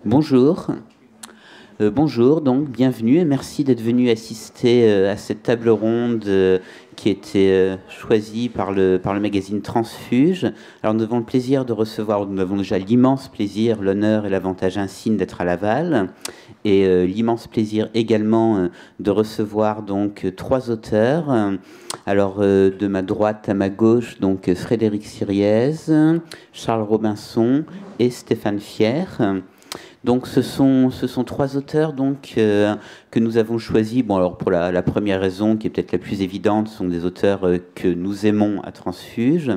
Bonjour. Bonjour, donc bienvenue et merci d'être venu assister à cette table ronde qui a été choisie par le magazine Transfuge. Alors nous avons le plaisir de recevoir, nous avons déjà l'immense plaisir, l'honneur et l'avantage insigne d'être à Laval et l'immense plaisir également de recevoir donc trois auteurs. De ma droite à ma gauche, donc Frédéric Siriez, Charles Robinson et Stéphane Fier. Donc ce sont trois auteurs que nous avons choisis. Bon, alors pour la première raison, qui est peut-être la plus évidente, ce sont des auteurs que nous aimons à Transfuge.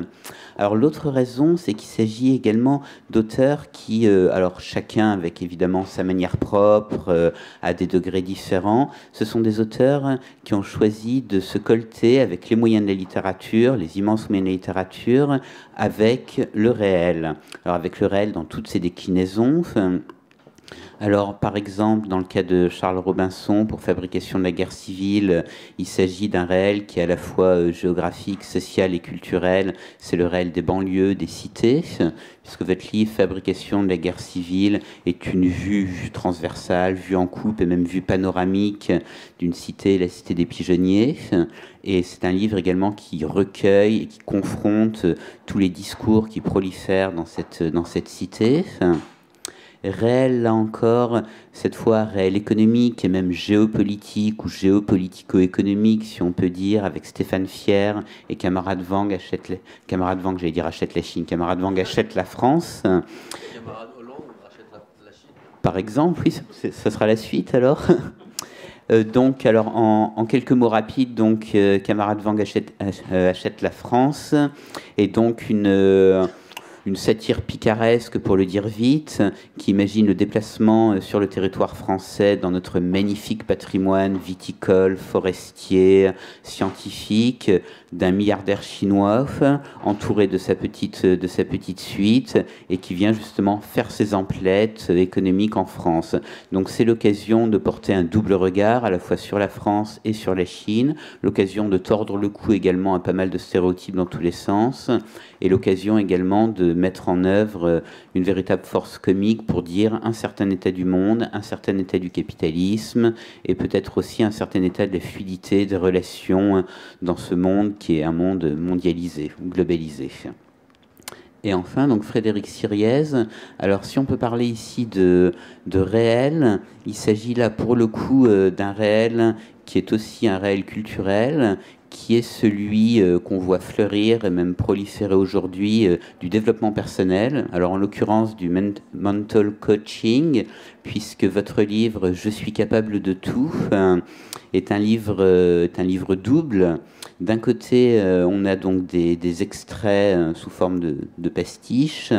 Alors l'autre raison, c'est qu'il s'agit également d'auteurs qui, alors chacun avec évidemment sa manière propre, à des degrés différents, ce sont des auteurs qui ont choisi de se colter avec les moyens de la littérature, les immenses moyens de la littérature, avec le réel. Alors avec le réel dans toutes ses déclinaisons. Alors, par exemple, dans le cas de Charles Robinson, pour Fabrication de la guerre civile, il s'agit d'un réel qui est à la fois géographique, social et culturel. C'est le réel des banlieues, des cités, puisque votre livre Fabrication de la guerre civile est une vue transversale, vue en coupe et même vue panoramique d'une cité, la cité des pigeonniers. Et c'est un livre également qui recueille et qui confronte tous les discours qui prolifèrent dans cette cité. Réel, là encore, cette fois réel économique et même géopolitique ou géopolitico-économique, si on peut dire, avec Stéphane Fier et camarade Wang j'allais dire achète la Chine, camarade Wang achète la France. Camarade Hollande achète la Chine. Par exemple, oui, ça sera la suite alors. Alors en quelques mots rapides, camarade Wang achète la France, et donc une satire picaresque, pour le dire vite, qui imagine le déplacement sur le territoire français dans notre magnifique patrimoine viticole, forestier, scientifique, d'un milliardaire chinois entouré de sa petite suite et qui vient justement faire ses emplettes économiques en France. Donc c'est l'occasion de porter un double regard à la fois sur la France et sur la Chine, l'occasion de tordre le cou également à pas mal de stéréotypes dans tous les sens, et l'occasion également de mettre en œuvre une véritable force comique pour dire un certain état du monde, un certain état du capitalisme, et peut-être aussi un certain état de la fluidité des relations dans ce monde qui est un monde mondialisé, globalisé. Et enfin, donc Frédéric Siriez. Alors, si on peut parler ici de réel, il s'agit là pour le coup d'un réel qui est aussi un réel culturel, qui est celui qu'on voit fleurir et même proliférer aujourd'hui du développement personnel. Alors, en l'occurrence, du mental coaching, puisque votre livre Je suis capable de tout est un livre double. D'un côté, on a donc des extraits sous forme de pastiches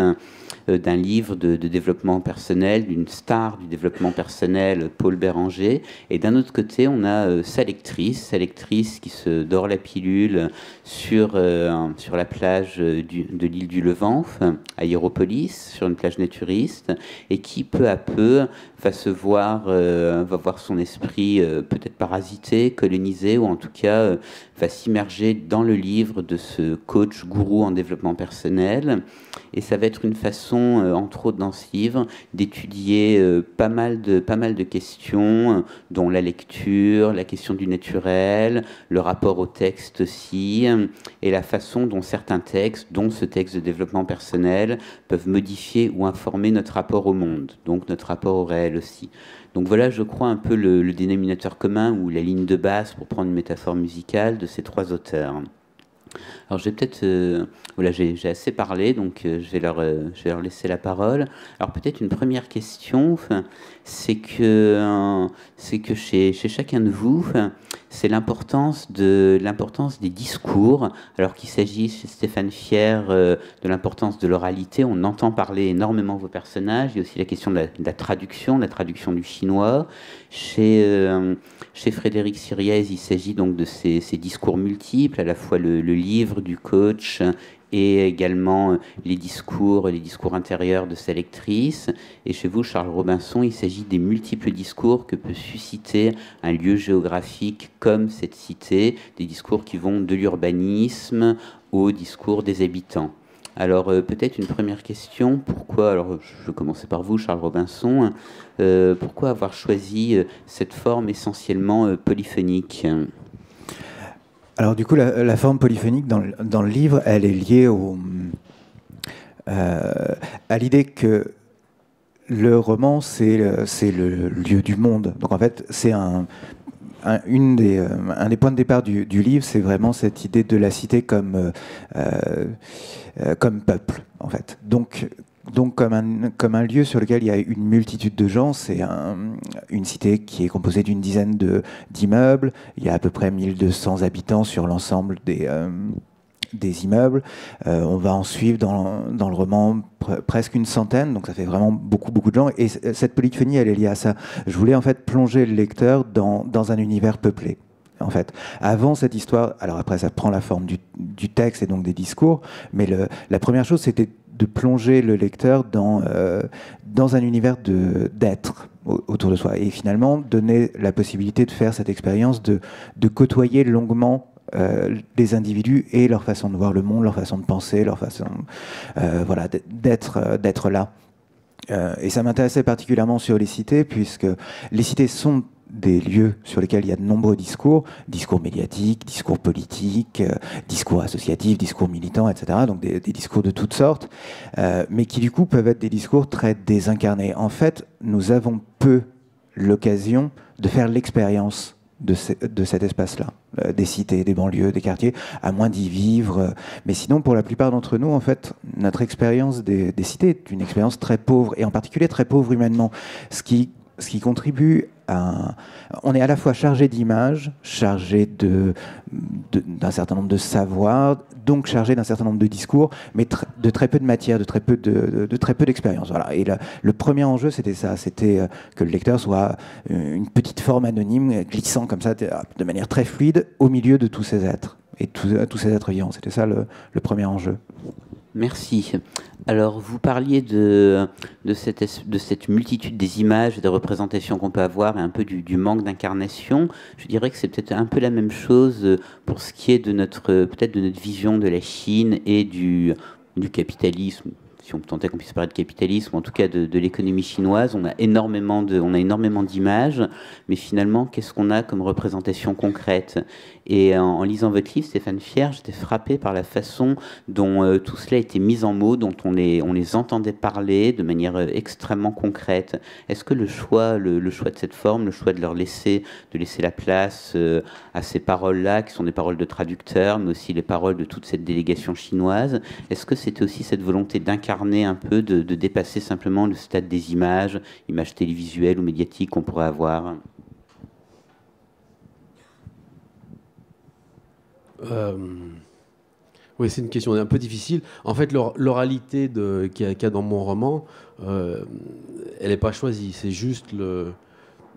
d'un livre de développement personnel, d'une star du développement personnel, Paul Béranger. Et d'un autre côté, on a sa lectrice qui se dort la pilule sur la plage de l'île du Levant, à Hiéropolis, sur une plage naturiste, et qui, peu à peu, va voir son esprit peut-être parasité, colonisé, ou en tout cas va s'immerger dans le livre de ce coach gourou en développement personnel. Et ça va être une façon, entre autres dans ce livre, d'étudier pas mal de questions, dont la lecture, la question du naturel, le rapport au texte aussi, et la façon dont certains textes, dont ce texte de développement personnel, peuvent modifier ou informer notre rapport au monde, donc notre rapport au réel aussi. Donc voilà, je crois, un peu le dénominateur commun ou la ligne de base, pour prendre une métaphore musicale, de ces trois auteurs. Alors j'ai peut-être, j'ai assez parlé, donc je vais leur laisser la parole. Alors peut-être une première question, c'est que chez chacun de vous, c'est l'importance des discours. Alors qu'il s'agit chez Stéphane Fier de l'importance de l'oralité, on entend parler énormément vos personnages. Il y a aussi la question de la traduction du chinois. Chez Frédéric Siriez, il s'agit donc de ces discours multiples, à la fois le livre du coach et également les discours intérieurs de sa lectrice. Et chez vous, Charles Robinson, il s'agit des multiples discours que peut susciter un lieu géographique comme cette cité, des discours qui vont de l'urbanisme au discours des habitants. Alors, peut-être une première question. Pourquoi, alors je vais commencer par vous, Charles Robinson, pourquoi avoir choisi cette forme essentiellement polyphonique? Alors du coup, la forme polyphonique dans le livre, elle est liée à l'idée que le roman, c'est le lieu du monde. Donc en fait, c'est un des points de départ du livre, c'est vraiment cette idée de la cité comme peuple, en fait. Donc comme un lieu sur lequel il y a une multitude de gens, c'est une cité qui est composée d'une dizaine d'immeubles. Il y a à peu près 1200 habitants sur l'ensemble des immeubles. On va en suivre dans le roman presque une centaine, donc ça fait vraiment beaucoup de gens. Et cette polyphonie, elle est liée à ça. Je voulais en fait plonger le lecteur dans un univers peuplé. En fait, avant cette histoire, alors après ça prend la forme du texte et donc des discours, mais la première chose c'était de plonger le lecteur dans un univers d'être autour de soi et finalement donner la possibilité de faire cette expérience de côtoyer longuement des individus et leur façon de voir le monde, leur façon de penser, leur façon voilà, d'être là. Et ça m'intéressait particulièrement sur les cités, puisque les cités sont des lieux sur lesquels il y a de nombreux discours médiatiques, discours politiques, discours associatifs, discours militants, etc. Donc des discours de toutes sortes, mais qui du coup peuvent être des discours très désincarnés. En fait, nous avons peu l'occasion de faire l'expérience de cet espace-là, des cités, des banlieues, des quartiers, à moins d'y vivre. Mais sinon, pour la plupart d'entre nous, en fait, notre expérience des cités est une expérience très pauvre, et en particulier très pauvre humainement, ce qui contribue à... On est à la fois chargé d'images, chargé d'un certain nombre de savoirs, donc chargé d'un certain nombre de discours, mais de très peu de matière, de très peu d'expérience. Voilà. Et le premier enjeu, c'était ça, c'était que le lecteur soit une petite forme anonyme, glissant comme ça, de manière très fluide, au milieu de tous ces êtres, et tous ces êtres vivants. C'était ça le premier enjeu. Merci. Alors, vous parliez de cette multitude des images et des représentations qu'on peut avoir et un peu du manque d'incarnation. Je dirais que c'est peut-être un peu la même chose pour ce qui est de peut-être de notre vision de la Chine et du capitalisme. Si on tentait qu'on puisse parler de capitalisme, ou en tout cas de l'économie chinoise, on a énormément d'images, mais finalement, qu'est-ce qu'on a comme représentation concrète? Et en lisant votre livre, Stéphane Fier, j'étais frappé par la façon dont tout cela a été mis en mots, dont on les entendait parler de manière extrêmement concrète. Est-ce que le choix de cette forme, le choix de laisser la place à ces paroles-là, qui sont des paroles de traducteurs, mais aussi les paroles de toute cette délégation chinoise, est-ce que c'était aussi cette volonté d'incarner un peu, de dépasser simplement le stade des images télévisuelles ou médiatiques qu'on pourrait avoir? Oui, c'est une question un peu difficile. En fait, l'oralité qu'il y a dans mon roman, elle n'est pas choisie. C'est juste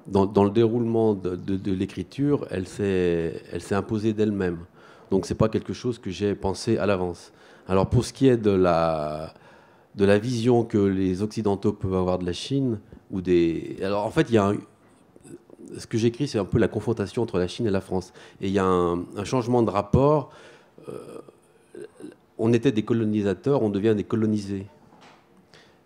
dans le déroulement de l'écriture, elle s'est imposée d'elle-même. Donc, c'est pas quelque chose que j'ai pensé à l'avance. Alors, pour ce qui est de la vision que les Occidentaux peuvent avoir de la Chine, alors en fait, ce que j'écris, c'est un peu la confrontation entre la Chine et la France. Et il y a un changement de rapport. On était des colonisateurs, on devient des colonisés.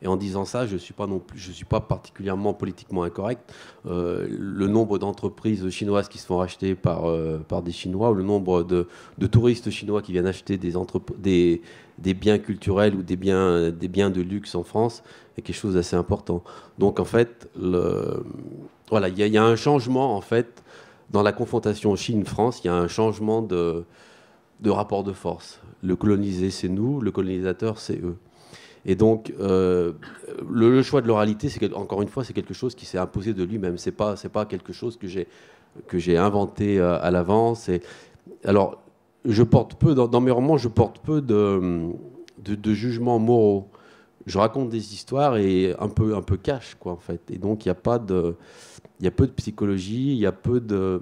Et en disant ça, je suis pas particulièrement politiquement incorrect. Le nombre d'entreprises chinoises qui se font racheter par des Chinois, ou le nombre de touristes chinois qui viennent acheter des biens culturels ou des biens de luxe en France est quelque chose d'assez important. Donc en fait, voilà, il y a un changement en fait dans la confrontation Chine-France. Il y a un changement de rapport de force. Le colonisé, c'est nous. Le colonisateur, c'est eux. Et donc, le choix de l'oralité, encore une fois, c'est quelque chose qui s'est imposé de lui-même. C'est pas quelque chose que j'ai inventé à l'avance. Alors, dans mes romans, je porte peu de jugements moraux. Je raconte des histoires et un peu cash, quoi, en fait. Et donc, il y a peu de psychologie, il y a peu de...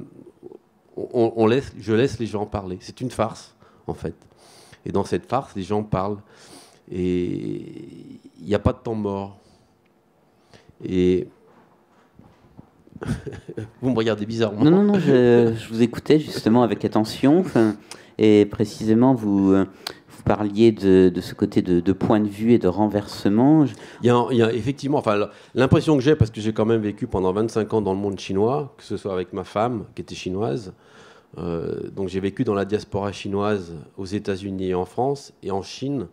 je laisse les gens parler. C'est une farce, en fait. Et dans cette farce, les gens parlent. Et il n'y a pas de temps mort. Et vous me regardez bizarrement. Non, je vous écoutais justement avec attention. Et précisément, vous parliez de ce côté de point de vue et de renversement. Il y a effectivement, enfin, l'impression que j'ai, parce que j'ai quand même vécu pendant 25 ans dans le monde chinois, que ce soit avec ma femme, qui était chinoise. Donc j'ai vécu dans la diaspora chinoise aux États-Unis et en France, et en Chine,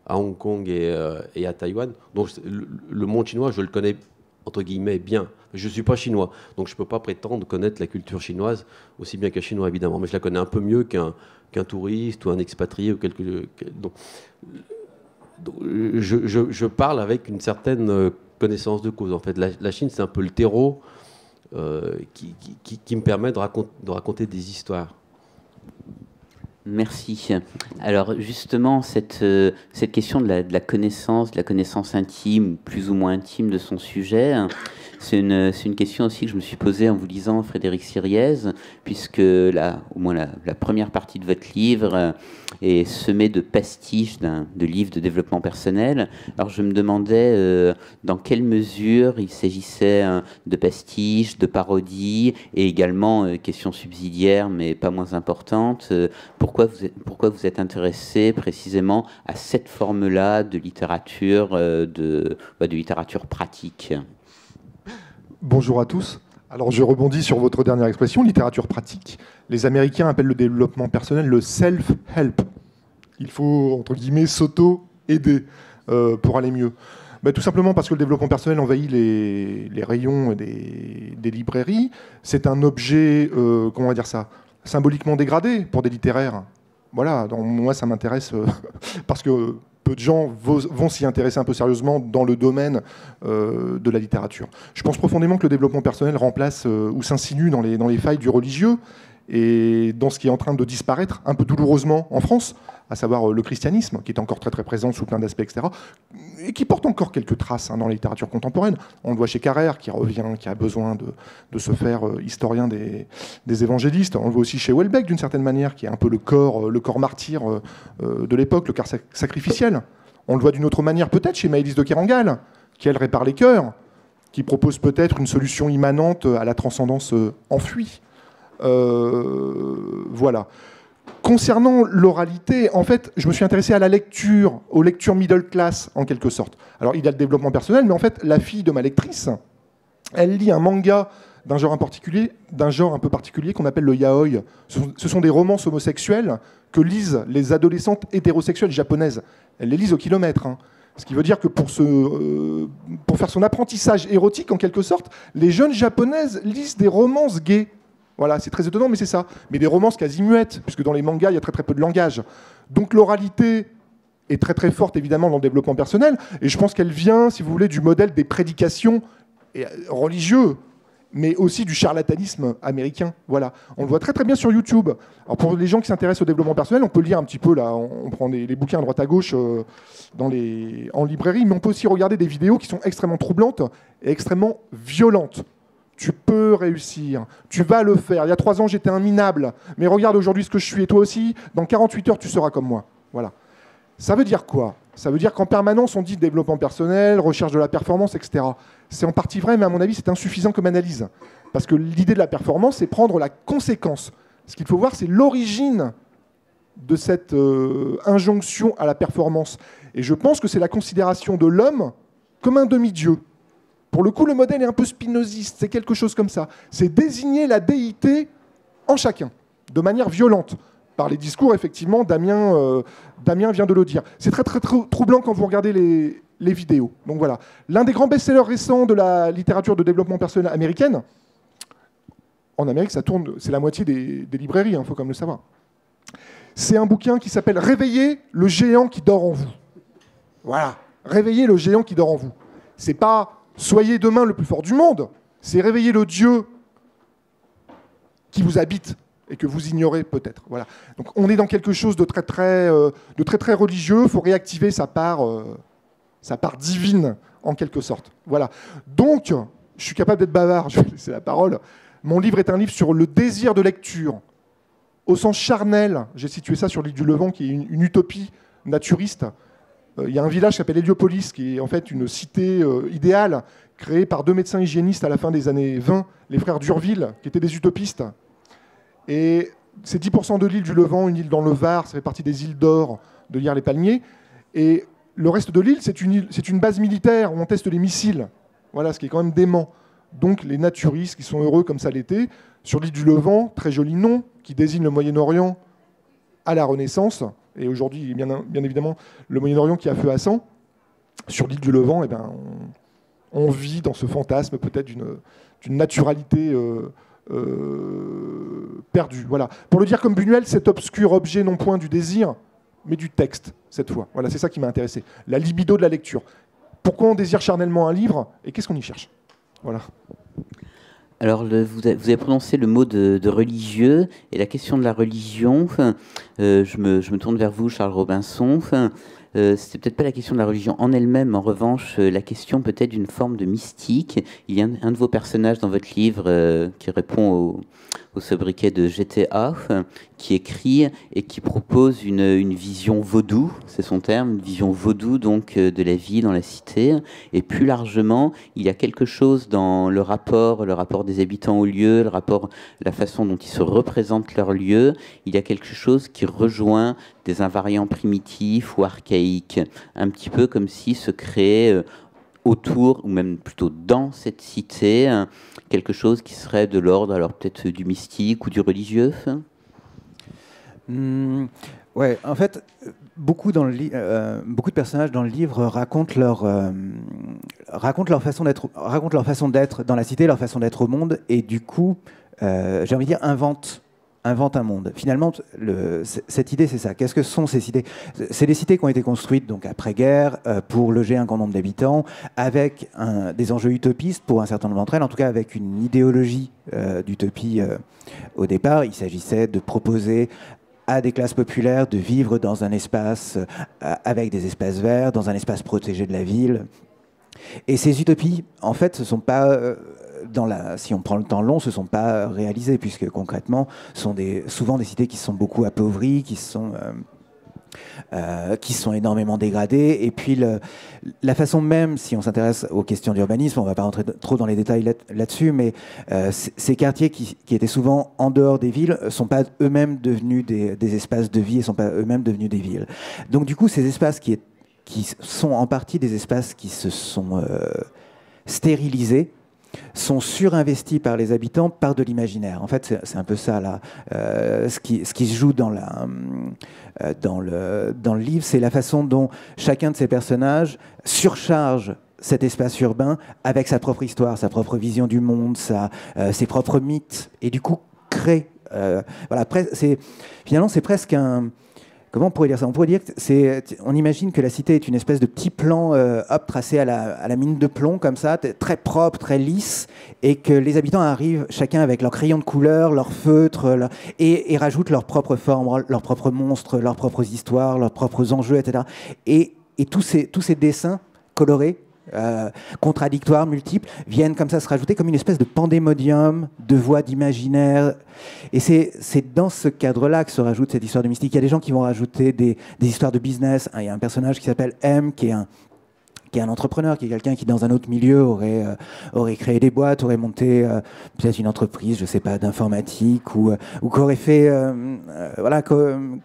à Hong Kong et à Taïwan. Donc le monde chinois, je le connais entre guillemets bien. Je ne suis pas chinois, donc je ne peux pas prétendre connaître la culture chinoise aussi bien qu'un chinois évidemment, mais je la connais un peu mieux qu'un touriste ou un expatrié ou donc je parle avec une certaine connaissance de cause. En fait, la Chine, c'est un peu le terreau qui me permet de raconter des histoires. Merci. Alors justement, cette question de la connaissance intime, plus ou moins intime de son sujet, c'est une question aussi que je me suis posée en vous lisant Frédéric Siriez, puisque au moins la première partie de votre livre est semée de pastiches de livres de développement personnel. Alors je me demandais dans quelle mesure il s'agissait de pastiches, de parodies, et également, question subsidiaire mais pas moins importante, pourquoi vous êtes intéressé précisément à cette forme-là de littérature, de littérature pratique? Bonjour à tous. Alors je rebondis sur votre dernière expression, littérature pratique. Les Américains appellent le développement personnel le self-help. Il faut, entre guillemets, s'auto-aider pour aller mieux. Tout simplement parce que le développement personnel envahit les rayons des librairies. C'est un objet, comment on va dire ça, symboliquement dégradé pour des littéraires. Voilà, donc moi ça m'intéresse parce que peu de gens vont s'y intéresser un peu sérieusement dans le domaine de la littérature. Je pense profondément que le développement personnel remplace ou s'insinue dans les failles du religieux et dans ce qui est en train de disparaître un peu douloureusement en France, à savoir le christianisme, qui est encore très très présent sous plein d'aspects, etc., et qui porte encore quelques traces dans la littérature contemporaine. On le voit chez Carrère, qui revient, qui a besoin de se faire historien des évangélistes. On le voit aussi chez Houellebecq, d'une certaine manière, qui est un peu le corps martyr de l'époque, le corps sacrificiel. On le voit d'une autre manière peut-être chez Maëlys de Kerangal, qui elle répare les cœurs, qui propose peut-être une solution immanente à la transcendance enfuie. Voilà. Concernant l'oralité, en fait, je me suis intéressé à la lecture, aux lectures middle class, en quelque sorte. Alors, il y a le développement personnel, mais en fait, la fille de ma lectrice, elle lit un manga d'un genre un peu particulier qu'on appelle le yaoi. Ce sont des romances homosexuelles que lisent les adolescentes hétérosexuelles japonaises. Elles les lisent au kilomètre. Ce qui veut dire que pour faire son apprentissage érotique, en quelque sorte, les jeunes japonaises lisent des romances gays. Voilà, c'est très étonnant, mais c'est ça. Mais des romances quasi muettes, puisque dans les mangas, il y a très très peu de langage. Donc l'oralité est très très forte, évidemment, dans le développement personnel, et je pense qu'elle vient, si vous voulez, du modèle des prédications religieux, mais aussi du charlatanisme américain. Voilà. On le voit très très bien sur YouTube. Alors pour les gens qui s'intéressent au développement personnel, on peut lire un petit peu, là, on prend les bouquins à droite à gauche en librairie, mais on peut aussi regarder des vidéos qui sont extrêmement troublantes et extrêmement violentes. Tu peux réussir, tu vas le faire. Il y a 3 ans, j'étais un minable, mais regarde aujourd'hui ce que je suis, et toi aussi, dans 48 heures, tu seras comme moi. Voilà. Ça veut dire quoi? Ça veut dire qu'en permanence, on dit développement personnel, recherche de la performance, etc. C'est en partie vrai, mais à mon avis, c'est insuffisant comme analyse. Parce que l'idée de la performance, c'est prendre la conséquence. Ce qu'il faut voir, c'est l'origine de cette injonction à la performance. Et je pense que c'est la considération de l'homme comme un demi-dieu. Pour le coup, le modèle est un peu spinoziste, c'est quelque chose comme ça. C'est désigner la déité en chacun, de manière violente. Par les discours, effectivement, Damien vient de le dire. C'est très, très, très troublant quand vous regardez les vidéos. Donc voilà. L'un des grands best-sellers récents de la littérature de développement personnel américaine, en Amérique, ça tourne, c'est la moitié des librairies, il faut quand même le savoir. C'est un bouquin qui s'appelle « Réveillez le géant qui dort en vous ». Voilà. Réveillez le géant qui dort en vous. C'est pas « Soyez demain le plus fort du monde », c'est réveiller le Dieu qui vous habite et que vous ignorez peut-être. Voilà. Donc on est dans quelque chose de très très religieux. Il faut réactiver sa part divine en quelque sorte. Voilà. Donc, je suis capable d'être bavard. Je vais laisser la parole. Mon livre est un livre sur le désir de lecture au sens charnel. J'ai situé ça sur l'île du Levant, qui est une utopie naturiste. Il y a un village qui s'appelle Héliopolis, qui est en fait une cité idéale, créée par 2 médecins hygiénistes à la fin des années 20, les frères d'Urville, qui étaient des utopistes. Et c'est 10% de l'île du Levant, une île dans le Var, ça fait partie des îles d'or de lire les palmiers. Et le reste de l'île, c'est une base militaire où on teste les missiles. Voilà, ce qui est quand même dément. Donc les naturistes qui sont heureux comme ça l'été, sur l'île du Levant, très joli nom, qui désigne le Moyen-Orient à la Renaissance, et aujourd'hui, bien évidemment, le Moyen-Orient qui a feu à sang, sur l'île du Levant, eh ben, on vit dans ce fantasme peut-être d'une naturalité perdue. Voilà. Pour le dire comme Buñuel, cet obscur objet non point du désir, mais du texte, cette fois. Voilà, c'est ça qui m'a intéressé. La libido de la lecture. Pourquoi on désire charnellement un livre et qu'est-ce qu'on y cherche? Voilà. Alors, vous avez prononcé le mot de religieux, et la question de la religion, je me tourne vers vous, Charles Robinson. C'est peut-être pas la question de la religion en elle-même, en revanche, la question peut-être d'une forme de mystique. Il y a un de vos personnages dans votre livre qui répond au sobriquet de GTA, qui écrit et qui propose une vision vaudou, c'est son terme, une vision vaudou donc de la vie dans la cité. Et plus largement, il y a quelque chose dans le rapport des habitants au lieu, la façon dont ils se représentent leur lieu. Il y a quelque chose qui rejoint des invariants primitifs ou archaïques, un petit peu comme si se créait autour, ou même plutôt dans cette cité, quelque chose qui serait de l'ordre, alors peut-être du mystique ou du religieux. Ouais, en fait, beaucoup de personnages dans le livre racontent leur façon d'être dans la cité, leur façon d'être au monde, et du coup, j'ai envie de dire, inventent un monde. Finalement, cette idée, c'est ça. Qu'est-ce que sont ces cités? C'est des cités qui ont été construites donc après-guerre pour loger un grand nombre d'habitants, avec des enjeux utopistes pour un certain nombre d'entre elles, en tout cas avec une idéologie d'utopie au départ. Il s'agissait de proposer à des classes populaires de vivre dans un espace avec des espaces verts, dans un espace protégé de la ville. Et ces utopies, en fait, ce ne sont pas... si on prend le temps long, ce ne sont pas réalisés, puisque concrètement, ce sont souvent des cités qui sont beaucoup appauvries, qui sont énormément dégradées. Et puis, la façon même, si on s'intéresse aux questions d'urbanisme, on ne va pas rentrer trop dans les détails là-dessus, mais ces quartiers qui étaient souvent en dehors des villes ne sont pas eux-mêmes devenus des espaces de vie et ne sont pas eux-mêmes devenus des villes. Donc, du coup, ces espaces qui sont en partie des espaces qui se sont stérilisés, sont surinvestis par les habitants par de l'imaginaire. En fait, c'est un peu ça là. Ce qui se joue dans le livre, c'est la façon dont chacun de ces personnages surcharge cet espace urbain avec sa propre histoire, sa propre vision du monde, ses propres mythes, et du coup crée. Finalement, c'est presque un... Comment on pourrait dire ça? On pourrait dire on imagine que la cité est une espèce de petit plan tracé à la mine de plomb, comme ça, très propre, très lisse, et que les habitants arrivent chacun avec leur crayon de couleur, leur feutre, et rajoutent leurs propres formes, leurs propres monstres, leurs propres histoires, leurs propres enjeux, etc. Et tous ces dessins colorés, contradictoires, multiples, viennent comme ça se rajouter comme une espèce de pandémonium de voix d'imaginaire. Et c'est dans ce cadre-là que se rajoute cette histoire de mystique. Il y a des gens qui vont rajouter des histoires de business. Il y a un personnage qui s'appelle M, qui est un entrepreneur, qui est quelqu'un qui, dans un autre milieu, aurait créé des boîtes, aurait monté peut-être une entreprise, je ne sais pas, d'informatique, ou qu'aurait fait,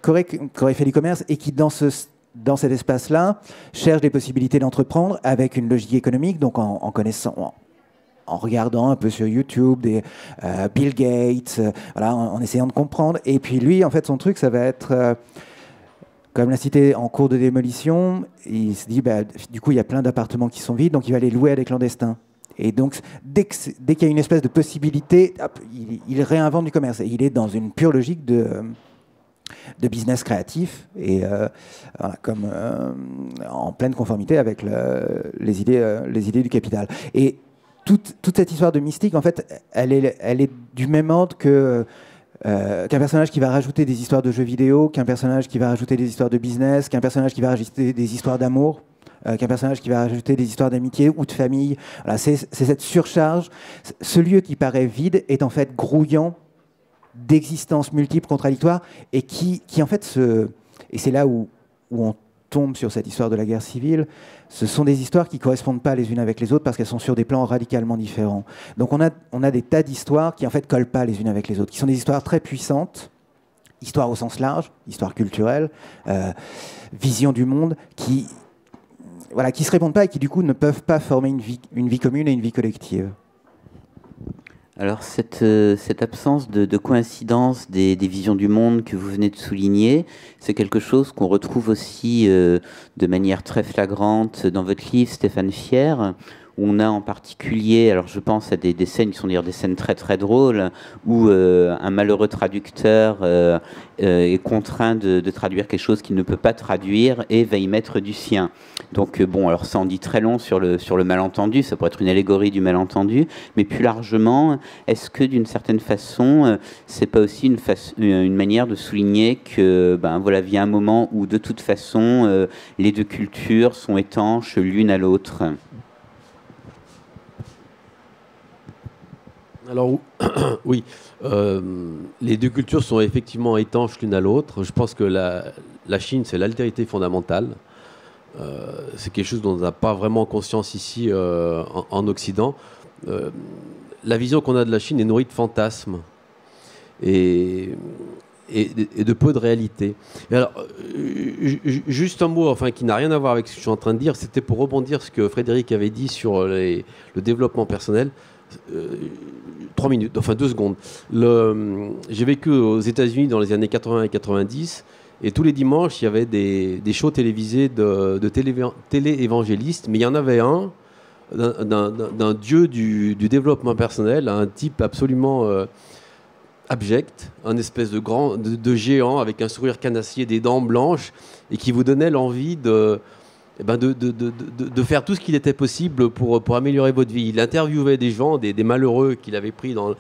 qu'aurait fait du commerce, et qui, dans cet espace-là, cherche des possibilités d'entreprendre avec une logique économique, donc en connaissant, en regardant un peu sur YouTube des Bill Gates, en essayant de comprendre. Et puis lui, en fait, son truc, ça va être... comme la cité est en cours de démolition, il se dit, du coup, il y a plein d'appartements qui sont vides, donc il va les louer à des clandestins. Et donc, dès qu'il y a une espèce de possibilité, hop, il réinvente du commerce. Et il est dans une pure logique de business créatif, et en pleine conformité avec les idées du capital. Et toute cette histoire de mystique, en fait, elle est du même ordre qu'un personnage qui va rajouter des histoires de jeux vidéo, qu'un personnage qui va rajouter des histoires de business, qu'un personnage qui va rajouter des histoires d'amour, qu'un personnage qui va rajouter des histoires d'amitié ou de famille. Voilà, c'est cette surcharge. Ce lieu qui paraît vide est en fait grouillant d'existences multiples, contradictoires, et qui en fait et c'est là où on tombe sur cette histoire de la guerre civile. Ce sont des histoires qui ne correspondent pas les unes avec les autres parce qu'elles sont sur des plans radicalement différents. Donc on a des tas d'histoires qui en fait collent pas les unes avec les autres, qui sont des histoires très puissantes, histoire au sens large, histoire culturelle, vision du monde, qui se répondent pas et qui du coup ne peuvent pas former une vie commune et une vie collective. Alors cette absence de coïncidence des visions du monde que vous venez de souligner, c'est quelque chose qu'on retrouve aussi de manière très flagrante dans votre livre, Stéphane Fier, où on a en particulier, alors je pense à des scènes qui sont d'ailleurs des scènes très très drôles, où un malheureux traducteur est contraint de traduire quelque chose qu'il ne peut pas traduire et va y mettre du sien. Donc bon, alors ça en dit très long sur le malentendu, ça pourrait être une allégorie du malentendu, mais plus largement, est-ce que d'une certaine façon, c'est pas aussi une manière de souligner que voilà, vient un moment où de toute façon, les deux cultures sont étanches l'une à l'autre? Alors oui, les deux cultures sont effectivement étanches l'une à l'autre. Je pense que la Chine, c'est l'altérité fondamentale. C'est quelque chose dont on n'a pas vraiment conscience ici en Occident. La vision qu'on a de la Chine est nourrie de fantasmes et de peu de réalité. Et alors, juste un mot qui n'a rien à voir avec ce que je suis en train de dire, c'était pour rebondir ce que Frédéric avait dit sur le développement personnel. 3 minutes, 2 secondes. J'ai vécu aux États-Unis dans les années 80 et 90, et tous les dimanches, il y avait des shows télévisés de télé-évangélistes, mais il y en avait un d'un dieu du développement personnel, un type absolument abject, un espèce de géant avec un sourire canassier, des dents blanches, et qui vous donnait l'envie de faire tout ce qu'il était possible pour améliorer votre vie. Il interviewait des gens, des malheureux qu'il avait pris dans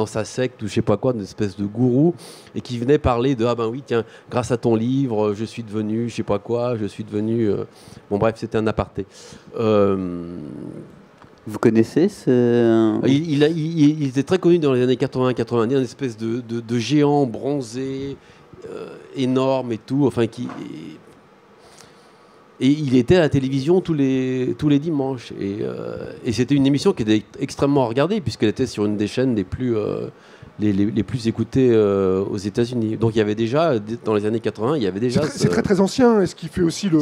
sa secte ou je sais pas quoi, une espèce de gourou, et qui venait parler de oui, tiens, grâce à ton livre, je suis devenu je sais pas quoi, bon bref, c'était un aparté. Vous connaissez ce... Il était très connu dans les années 80-90, une espèce de géant bronzé, énorme et tout, et il était à la télévision tous les dimanches. Et c'était une émission qui était extrêmement regardée, puisqu'elle était sur une des chaînes les plus écoutées aux États-Unis. Donc il y avait déjà, dans les années 80, il y avait déjà... C'est très très ancien, et ce qui fait aussi le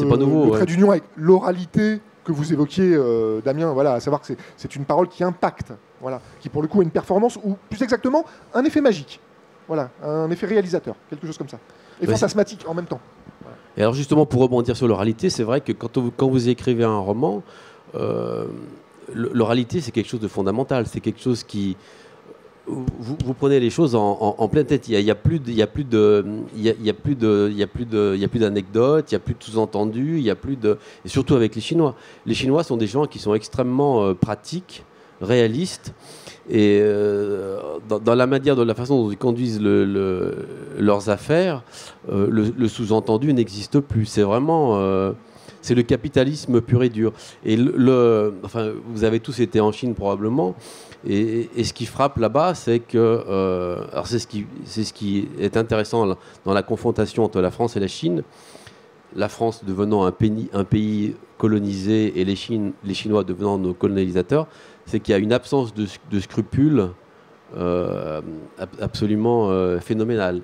trait d'union avec l'oralité que vous évoquiez, Damien, voilà, à savoir que c'est une parole qui impacte, voilà, qui pour le coup a une performance, ou plus exactement, un effet magique. Voilà, un effet réalisateur, quelque chose comme ça. Et fantasmatique en même temps. Et alors justement, pour rebondir sur l'oralité, c'est vrai que quand vous écrivez un roman, l'oralité, c'est quelque chose de fondamental. C'est quelque chose qui... Vous prenez les choses en pleine tête. Il n'y a plus d'anecdotes, il n'y a plus de sous-entendus, et surtout avec les Chinois. Les Chinois sont des gens qui sont extrêmement pratiques, réalistes, et dans la manière, de la façon dont ils conduisent leurs affaires, le sous-entendu n'existe plus. C'est vraiment c'est le capitalisme pur et dur. Et vous avez tous été en Chine probablement, et ce qui frappe là-bas, c'est que alors c'est ce qui est intéressant dans la confrontation entre la France et la Chine. La France devenant un pays colonisé et les Chinois devenant nos colonisateurs, c'est qu'il y a une absence de scrupules absolument phénoménale.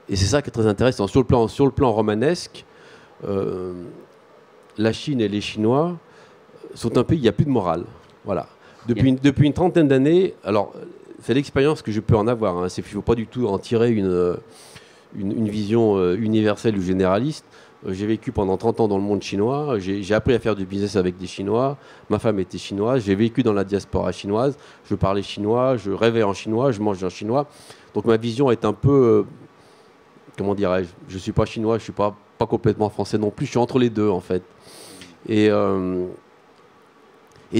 Et c'est ça qui est très intéressant. Sur le plan romanesque, la Chine et les Chinois sont un pays, il n'y a plus de morale. Voilà. Depuis une trentaine d'années, alors c'est l'expérience que je peux en avoir. Il ne faut pas du tout en tirer une vision universelle ou généraliste. J'ai vécu pendant 30 ans dans le monde chinois, j'ai appris à faire du business avec des Chinois, ma femme était chinoise, j'ai vécu dans la diaspora chinoise, je parlais chinois, je rêvais en chinois, je mangeais en chinois. Donc ma vision est un peu, comment dirais-je, je ne suis pas chinois, je ne suis pas complètement français non plus, je suis entre les deux en fait. Et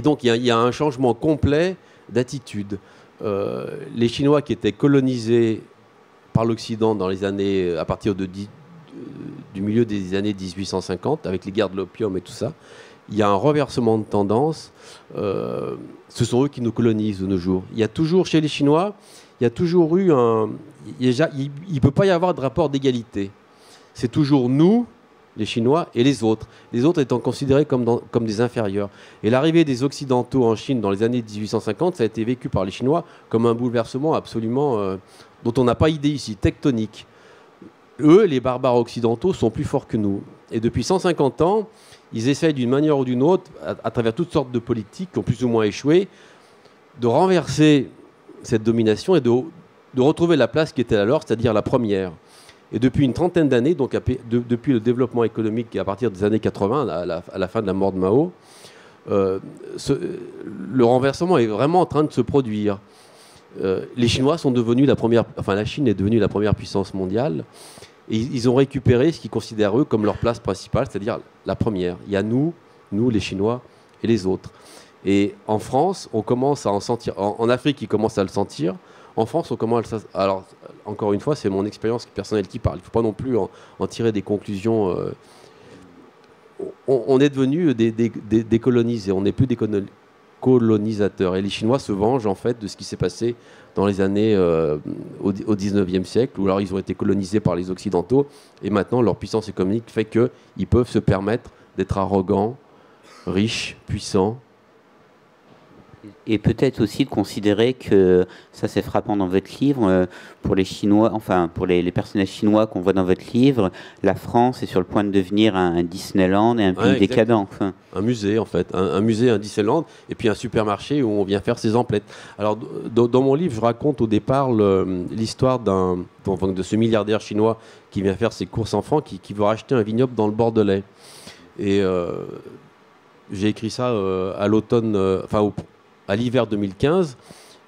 donc il y a un changement complet d'attitude. Les Chinois qui étaient colonisés par l'Occident dans les années, à partir du milieu des années 1850, avec les guerres de l'opium et tout ça, il y a un renversement de tendance. Ce sont eux qui nous colonisent de nos jours. Il y a toujours, chez les Chinois, il y a toujours eu il ne peut pas y avoir de rapport d'égalité. C'est toujours nous les Chinois et les autres étant considérés comme des inférieurs. Et l'arrivée des Occidentaux en Chine dans les années 1850, ça a été vécu par les Chinois comme un bouleversement absolument dont on n'a pas idée ici, tectonique. Eux, les barbares occidentaux, sont plus forts que nous. Et depuis 150 ans, ils essayent d'une manière ou d'une autre, à travers toutes sortes de politiques qui ont plus ou moins échoué, de renverser cette domination et de retrouver la place qui était la leur, c'est-à-dire la première. Et depuis une trentaine d'années, donc depuis le développement économique à partir des années 80, à la fin de la mort de Mao, le renversement est vraiment en train de se produire. Les Chinois sont devenus la Chine est devenue la première puissance mondiale, et ils ont récupéré ce qu'ils considèrent eux comme leur place principale, c'est-à-dire la première. Il y a nous les Chinois et les autres. Et en France, on commence à en sentir. En Afrique, ils commencent à le sentir. En France, on commence à... Alors, encore une fois, c'est mon expérience personnelle qui parle. Il ne faut pas non plus en tirer des conclusions. On est devenus des colonisés. On n'est plus des colonisateurs. Et les Chinois se vengent, en fait, de ce qui s'est passé dans les années au 19e siècle, où alors ils ont été colonisés par les Occidentaux. Et maintenant, leur puissance économique fait qu'ils peuvent se permettre d'être arrogants, riches, puissants. Et peut-être aussi de considérer que, ça c'est frappant dans votre livre, pour les Chinois, enfin pour les personnages chinois qu'on voit dans votre livre, la France est sur le point de devenir un Disneyland et un pays décadent. Enfin. Un musée en fait, un musée, un Disneyland, et puis un supermarché où on vient faire ses emplettes. Alors dans mon livre, je raconte au départ l'histoire de ce milliardaire chinois qui vient faire ses courses enfants, qui veut racheter un vignoble dans le Bordelais. Et j'ai écrit ça à l'automne, à l'hiver 2015,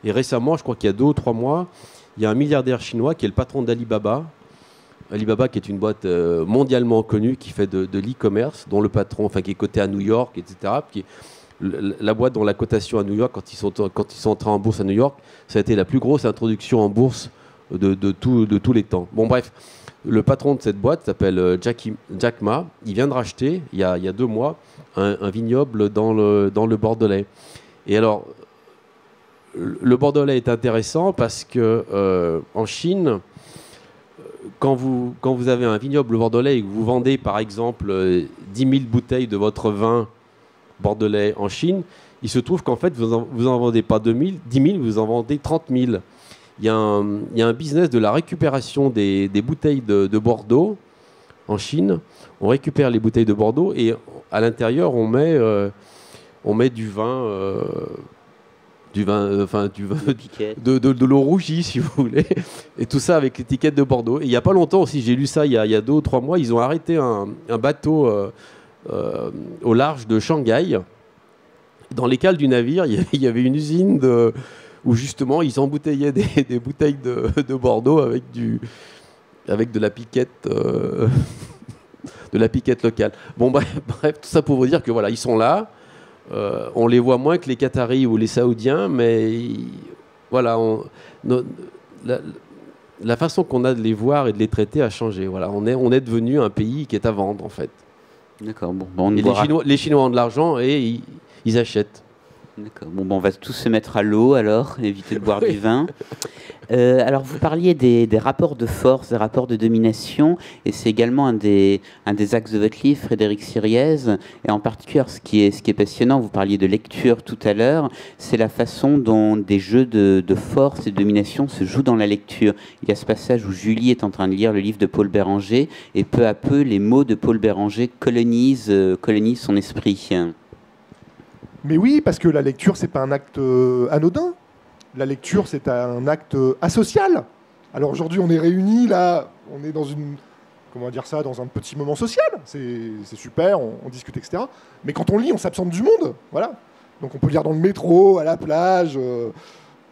et récemment, je crois qu'il y a 2 ou 3 mois, il y a un milliardaire chinois qui est le patron d'Alibaba. Alibaba, qui est une boîte mondialement connue, qui fait de l'e-commerce, dont le patron, qui est coté à New York, etc. La boîte dont la cotation à New York, quand ils sont entrés en bourse à New York, ça a été la plus grosse introduction en bourse de tous les temps. Bon, bref, le patron de cette boîte s'appelle Jack Ma. Il vient de racheter, il y a 2 mois, un vignoble dans le Bordelais. Et alors, le Bordelais est intéressant parce que en Chine, quand vous avez un vignoble bordelais et que vous vendez par exemple 10 000 bouteilles de votre vin bordelais en Chine, il se trouve qu'en fait vous en vendez pas 10 000, vous en vendez 30 000. Il y a un business de la récupération des bouteilles de Bordeaux en Chine. On récupère les bouteilles de Bordeaux et à l'intérieur on met du vin, de l'eau rougie, si vous voulez, et tout ça avec l'étiquette de Bordeaux. Et il n'y a pas longtemps aussi, j'ai lu ça il y a 2 ou 3 mois, ils ont arrêté un bateau au large de Shanghai. Dans les cales du navire, il y avait une usine où justement ils emboutteillaient des bouteilles de Bordeaux avec de la piquette. De la piquette locale. Bon, bref, tout ça pour vous dire que voilà, ils sont là. On les voit moins que les Qataris ou les Saoudiens, mais voilà, la façon qu'on a de les voir et de les traiter a changé. Voilà, on est devenu un pays qui est à vendre en fait. D'accord. Bon, et les Chinois ont de l'argent et ils achètent. D'accord. Bon, on va tous se mettre à l'eau alors, éviter de boire du vin. Alors, vous parliez des rapports de force, des rapports de domination, et c'est également un des axes de votre livre, Frédéric Siriez, et en particulier, ce qui est passionnant, vous parliez de lecture tout à l'heure, c'est la façon dont des jeux de force et de domination se jouent dans la lecture. Il y a ce passage où Julie est en train de lire le livre de Paul Béranger, et peu à peu, les mots de Paul Béranger colonisent son esprit. Mais oui, parce que la lecture, c'est pas un acte anodin. La lecture, c'est un acte asocial. Alors aujourd'hui, on est réunis, là, on est dans dans un petit moment social. C'est super, on discute, etc. Mais quand on lit, on s'absente du monde. Voilà. Donc on peut lire dans le métro, à la plage,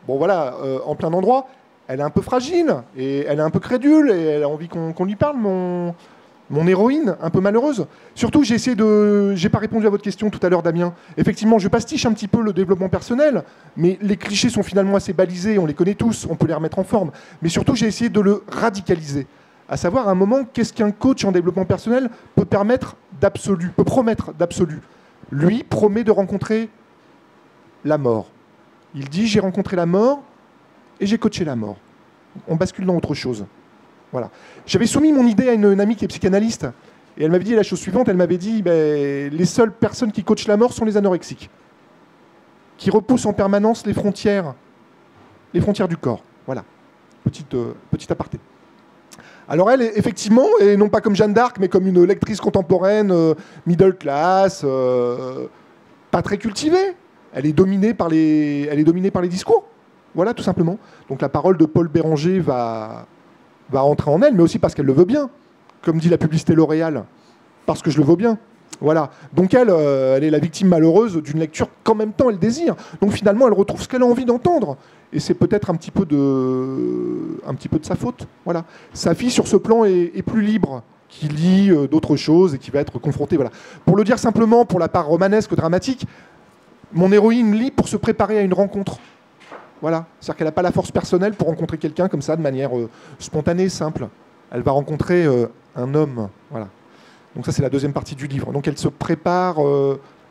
en plein endroit. Elle est un peu fragile, et elle est un peu crédule, et elle a envie qu'on lui parle, mon héroïne, un peu malheureuse. Surtout, j'ai pas répondu à votre question tout à l'heure, Damien. Effectivement, je pastiche un petit peu le développement personnel, mais les clichés sont finalement assez balisés, on les connaît tous, on peut les remettre en forme. Mais surtout, j'ai essayé de le radicaliser. À savoir, à un moment, qu'est-ce qu'un coach en développement personnel peut promettre d'absolu. Lui promet de rencontrer la mort. Il dit, j'ai rencontré la mort et j'ai coaché la mort. On bascule dans autre chose. Voilà. J'avais soumis mon idée à une amie qui est psychanalyste Et elle m'avait dit la chose suivante, elle m'avait dit les seules personnes qui coachent la mort sont les anorexiques, qui repoussent en permanence les frontières du corps. Voilà, petit aparté. Alors elle, effectivement, et non pas comme Jeanne d'Arc, mais comme une lectrice contemporaine, middle class, pas très cultivée. Elle est dominée par les discours. Voilà, tout simplement. Donc la parole de Paul Béranger va entrer en elle, mais aussi parce qu'elle le veut bien. Comme dit la publicité L'Oréal, parce que je le veux bien. Voilà. Donc elle est la victime malheureuse d'une lecture qu'en même temps elle désire. Donc finalement, elle retrouve ce qu'elle a envie d'entendre. Et c'est peut-être un petit peu de sa faute. Voilà. Sa fille, sur ce plan, est plus libre, qui lit d'autres choses et qui va être confrontée. Voilà. Pour le dire simplement, pour la part romanesque, dramatique, mon héroïne lit pour se préparer à une rencontre. Voilà. C'est-à-dire qu'elle n'a pas la force personnelle pour rencontrer quelqu'un comme ça, de manière spontanée, simple. Elle va rencontrer un homme. Voilà. Donc ça, c'est la deuxième partie du livre. Donc elle se prépare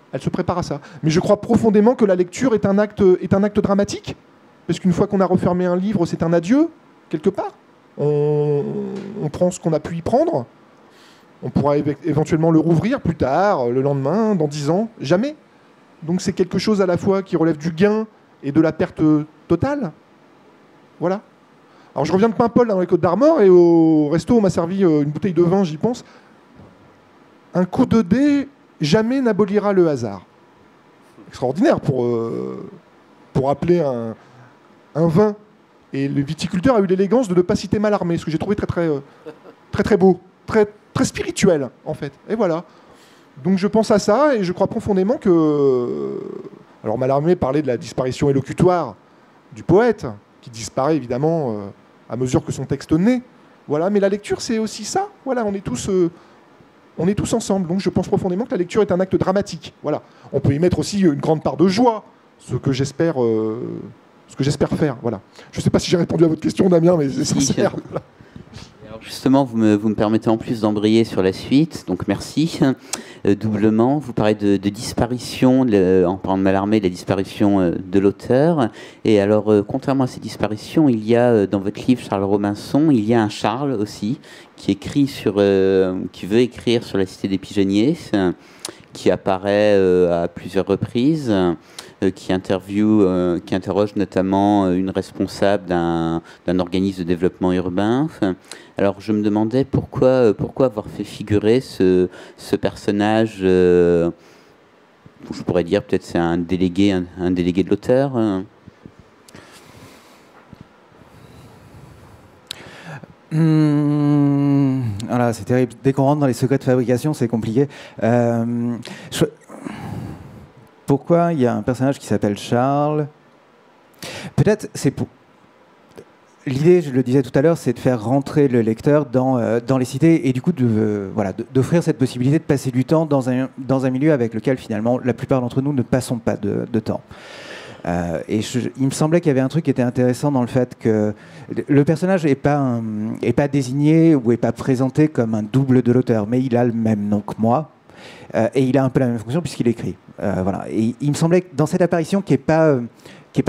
à ça. Mais je crois profondément que la lecture est un acte dramatique, parce qu'une fois qu'on a refermé un livre, c'est un adieu, quelque part. On prend ce qu'on a pu y prendre. On pourra éventuellement le rouvrir plus tard, le lendemain, dans 10 ans. Jamais. Donc c'est quelque chose à la fois qui relève du gain et de la perte totale. Voilà. Alors je reviens de Paimpol, dans les Côtes d'Armor, et au resto, on m'a servi une bouteille de vin, j'y pense. Un coup de dé jamais n'abolira le hasard. Extraordinaire pour appeler un vin. Et le viticulteur a eu l'élégance de ne pas citer Mallarmé, ce que j'ai trouvé très beau, très spirituel, en fait. Et voilà. Donc je pense à ça, et je crois profondément que... Alors Mallarmé parlait de la disparition élocutoire du poète, qui disparaît évidemment à mesure que son texte naît. Voilà, mais la lecture, c'est aussi ça. Voilà, on est tous ensemble. Donc je pense profondément que la lecture est un acte dramatique. Voilà. On peut y mettre aussi une grande part de joie, ce que j'espère faire. Voilà. Je ne sais pas si j'ai répondu à votre question, Damien, mais c'est sincère. Voilà. Alors justement, vous me permettez en plus d'embrayer sur la suite, donc merci. Doublement, vous parlez de disparition, en parlant de Mallarmé, de la disparition de l'auteur. Et alors, contrairement à ces disparitions, il y a dans votre livre Charles Robinson, il y a un Charles aussi qui veut écrire sur la cité des pigeonniers, qui apparaît à plusieurs reprises. Qui interroge notamment une responsable d'un organisme de développement urbain. Alors je me demandais pourquoi avoir fait figurer ce personnage, je pourrais dire peut-être c'est un délégué de l'auteur. Voilà, c'est terrible. Dès qu'on rentre dans les secrets de fabrication, c'est compliqué. Pourquoi il y a un personnage qui s'appelle Charles? Peut-être c'est pour... L'idée, je le disais tout à l'heure, c'est de faire rentrer le lecteur dans les cités et du coup d'offrir cette possibilité de passer du temps dans un milieu avec lequel finalement la plupart d'entre nous ne passons pas de temps. Il me semblait qu'il y avait un truc qui était intéressant dans le fait que le personnage n'est pas désigné ou n'est pas présenté comme un double de l'auteur, mais il a le même nom que moi. Et il a un peu la même fonction puisqu'il écrit. Voilà. Et il me semblait que dans cette apparition qui n'est pas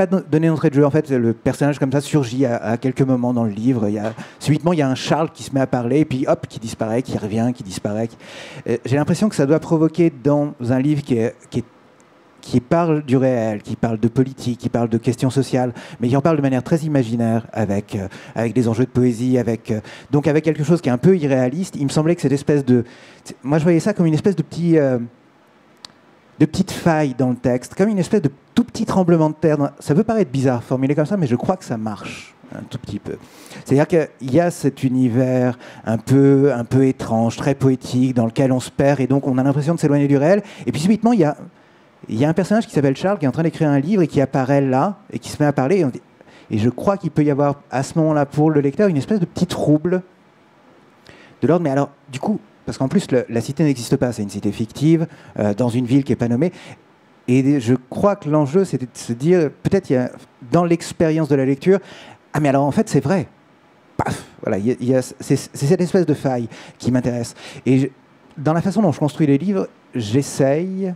donnée d'entrée de jeu, en fait, le personnage comme ça surgit à quelques moments dans le livre. Subitement, il y a un Charles qui se met à parler, et puis hop, qui disparaît, qui revient, qui disparaît. J'ai l'impression que ça doit provoquer dans un livre qui parle du réel, qui parle de politique, qui parle de questions sociales, mais qui en parle de manière très imaginaire, avec des enjeux de poésie, donc avec quelque chose qui est un peu irréaliste. Il me semblait que cette espèce de... Moi, je voyais ça comme une espèce de petite faille dans le texte, comme une espèce de tout petit tremblement de terre. Ça peut paraître bizarre formulé comme ça, mais je crois que ça marche un tout petit peu. C'est-à-dire qu'il y a cet univers un peu étrange, très poétique, dans lequel on se perd, et donc on a l'impression de s'éloigner du réel. Et puis subitement, il y a un personnage qui s'appelle Charles qui est en train d'écrire un livre et qui apparaît là et qui se met à parler. Et je crois qu'il peut y avoir à ce moment-là pour le lecteur une espèce de petit trouble de l'ordre. Mais alors, du coup, parce qu'en plus, la cité n'existe pas, c'est une cité fictive dans une ville qui n'est pas nommée. Et je crois que l'enjeu, c'était de se dire, peut-être dans l'expérience de la lecture, ah mais alors en fait, c'est vrai. Paf, voilà, c'est cette espèce de faille qui m'intéresse. Et dans la façon dont je construis les livres, j'essaye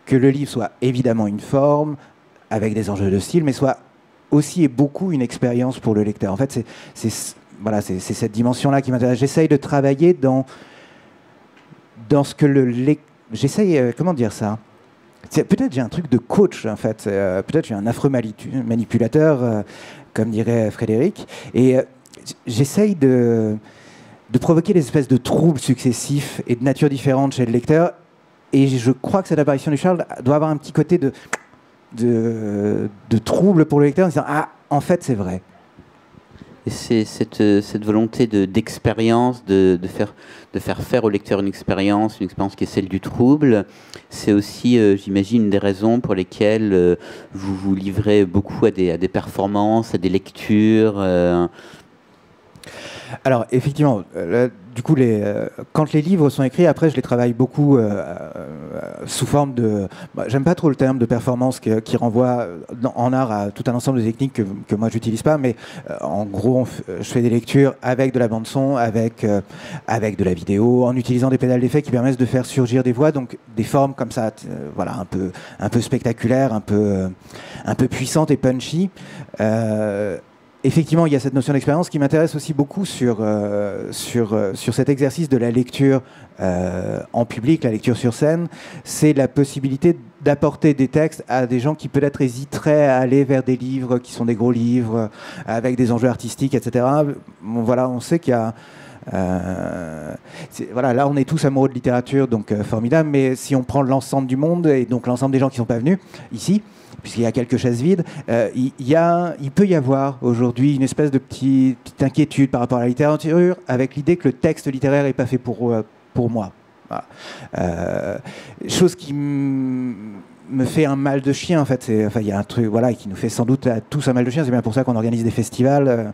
que le livre soit évidemment une forme, avec des enjeux de style, mais soit aussi et beaucoup une expérience pour le lecteur. En fait, c'est cette dimension-là qui m'intéresse. J'essaye de travailler dans ce que j'essaye, comment dire ça? Peut-être j'ai un truc de coach, en fait. Peut-être j'ai un affreux manipulateur, comme dirait Frédéric. Et j'essaye de provoquer des espèces de troubles successifs et de nature différente chez le lecteur. Et je crois que cette apparition du Charles doit avoir un petit côté de trouble pour le lecteur en disant « Ah, en fait, c'est vrai ». Et c'est cette volonté d'expérience, de faire au lecteur une expérience qui est celle du trouble. C'est aussi, j'imagine, une des raisons pour lesquelles vous vous livrez beaucoup à des performances, à des lectures. Alors, effectivement, du coup, quand les livres sont écrits, après, je les travaille beaucoup sous forme de... j'aime pas trop le terme de performance qui renvoie en art à tout un ensemble de techniques que moi, j'utilise pas, mais en gros, je fais des lectures avec de la bande-son, avec de la vidéo, en utilisant des pédales d'effet qui permettent de faire surgir des voix, donc des formes comme ça, voilà, un peu spectaculaires, un peu puissantes et punchy. Effectivement, il y a cette notion d'expérience qui m'intéresse aussi beaucoup sur cet exercice de la lecture en public, la lecture sur scène. C'est la possibilité d'apporter des textes à des gens qui peut-être hésiteraient à aller vers des livres qui sont des gros livres, avec des enjeux artistiques, etc. Bon, voilà, on sait qu'il y a... voilà, là on est tous amoureux de littérature, donc formidable, mais si on prend l'ensemble du monde, et donc l'ensemble des gens qui ne sont pas venus ici, puisqu'il y a quelques chaises vides, il peut y avoir aujourd'hui une espèce de petite inquiétude par rapport à la littérature, avec l'idée que le texte littéraire n'est pas fait pour moi. Voilà. Chose qui me fait un mal de chien, en fait. Il y a un truc, voilà, qui nous fait sans doute à tous un mal de chien. C'est bien pour ça qu'on organise des festivals,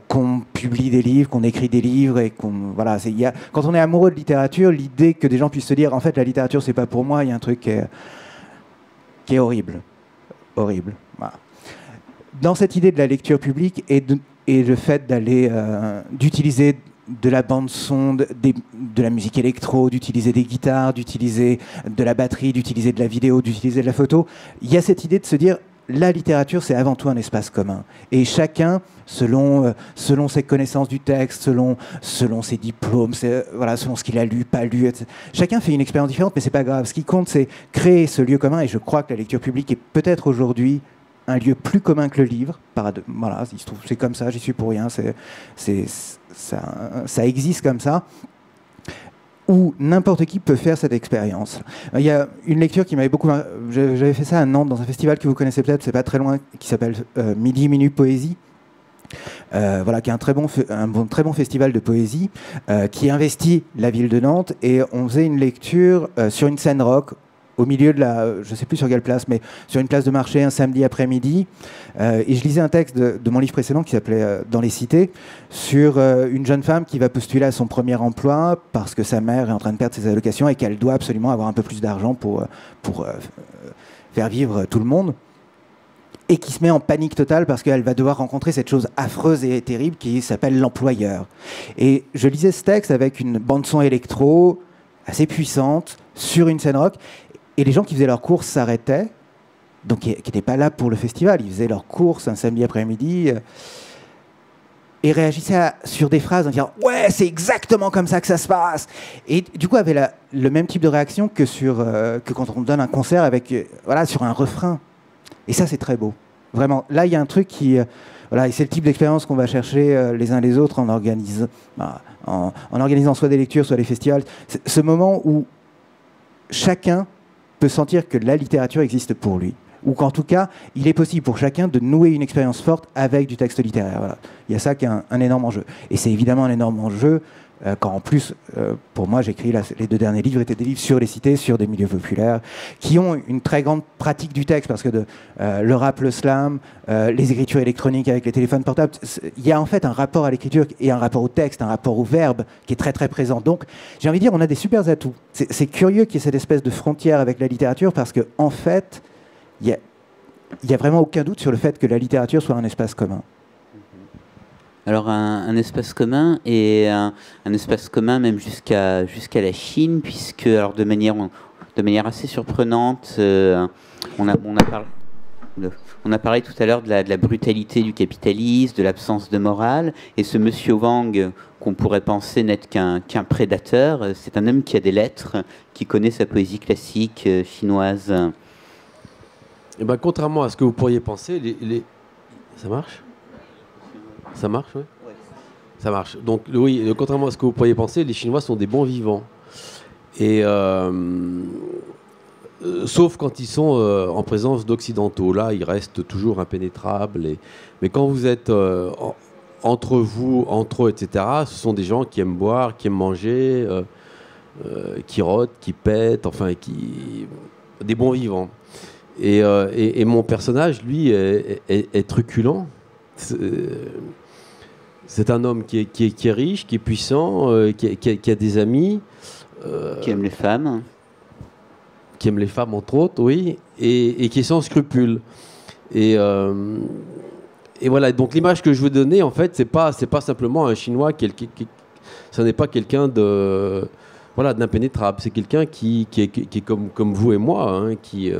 qu'on publie des livres, qu'on écrit des livres, et voilà. Quand on est amoureux de littérature, l'idée que des gens puissent se dire, en fait, la littérature, c'est pas pour moi, il y a un truc qui est horrible. Horrible. Voilà. Dans cette idée de la lecture publique et le fait d'utiliser de la bande-son, de la musique électro, d'utiliser des guitares, d'utiliser de la batterie, d'utiliser de la vidéo, d'utiliser de la photo, il y a cette idée de se dire la littérature, c'est avant tout un espace commun. Et chacun, selon ses connaissances du texte, selon ses diplômes, voilà, selon ce qu'il a lu, pas lu, etc. Chacun fait une expérience différente, mais c'est pas grave. Ce qui compte, c'est créer ce lieu commun. Et je crois que la lecture publique est peut-être aujourd'hui un lieu plus commun que le livre. Voilà, il se trouve, c'est comme ça, j'y suis pour rien. Ça existe comme ça, où n'importe qui peut faire cette expérience. Il y a une lecture qui m'avait beaucoup... J'avais fait ça à Nantes, dans un festival que vous connaissez peut-être, c'est pas très loin, qui s'appelle Midi Minute Poésie. Voilà, qui est un très bon festival de poésie qui investit la ville de Nantes, et on faisait une lecture sur une scène rock au milieu de je ne sais plus sur quelle place, mais sur une place de marché un samedi après-midi. Et je lisais un texte de mon livre précédent qui s'appelait Dans les cités, sur une jeune femme qui va postuler à son premier emploi parce que sa mère est en train de perdre ses allocations et qu'elle doit absolument avoir un peu plus d'argent pour faire vivre tout le monde. Et qui se met en panique totale parce qu'elle va devoir rencontrer cette chose affreuse et terrible qui s'appelle l'employeur. Et je lisais ce texte avec une bande-son électro assez puissante sur une scène rock. Et les gens qui faisaient leurs courses s'arrêtaient, donc qui n'étaient pas là pour le festival, ils faisaient leurs courses un samedi après-midi, et réagissaient sur des phrases en disant « Ouais, c'est exactement comme ça que ça se passe !» Et du coup, avaient le même type de réaction que quand on donne un concert sur un refrain. Et ça, c'est très beau. Vraiment, là, il y a un truc qui... voilà, et c'est le type d'expérience qu'on va chercher les uns les autres en organisant soit des lectures, soit des festivals. C'est ce moment où chacun peut sentir que la littérature existe pour lui, ou qu'en tout cas, il est possible pour chacun de nouer une expérience forte avec du texte littéraire. Voilà. Il y a ça qui est un énorme enjeu. Et c'est évidemment un énorme enjeu quand en plus, pour moi, j'écris les 2 derniers livres étaient des livres sur les cités, sur des milieux populaires, qui ont une très grande pratique du texte, parce que le rap, le slam, les écritures électroniques avec les téléphones portables, il y a en fait un rapport à l'écriture et un rapport au texte, un rapport au verbe qui est très très présent. Donc, j'ai envie de dire, on a des super atouts. C'est curieux qu'il y ait cette espèce de frontière avec la littérature, parce que en fait, il y a vraiment aucun doute sur le fait que la littérature soit un espace commun. Alors un espace commun, et un espace commun même jusqu'à la Chine, puisque alors de manière assez surprenante, on a parlé. On a parlé tout à l'heure de la brutalité du capitalisme, de l'absence de morale, et ce monsieur Wang, qu'on pourrait penser n'être qu'un prédateur, c'est un homme qui a des lettres, qui connaît sa poésie classique chinoise. Eh ben, contrairement à ce que vous pourriez penser, ça marche? Ça marche, oui. Ouais. Ça marche. Donc, oui, contrairement à ce que vous pourriez penser, les Chinois sont des bons vivants. Et sauf quand ils sont en présence d'occidentaux. Là, ils restent toujours impénétrables. Mais quand vous êtes entre vous, entre eux, etc., ce sont des gens qui aiment boire, qui aiment manger, qui rôdent, qui pètent, enfin, des bons vivants. Et mon personnage, lui, est truculent. C'est un homme qui est riche, qui est puissant, qui a des amis. Qui aime les femmes. Qui aime les femmes, entre autres, oui, et qui est sans scrupules. Et voilà, donc l'image que je veux donner, en fait, c'est pas simplement un Chinois, ça n'est pas quelqu'un d'impénétrable, c'est quelqu'un qui est comme vous et moi, hein, qui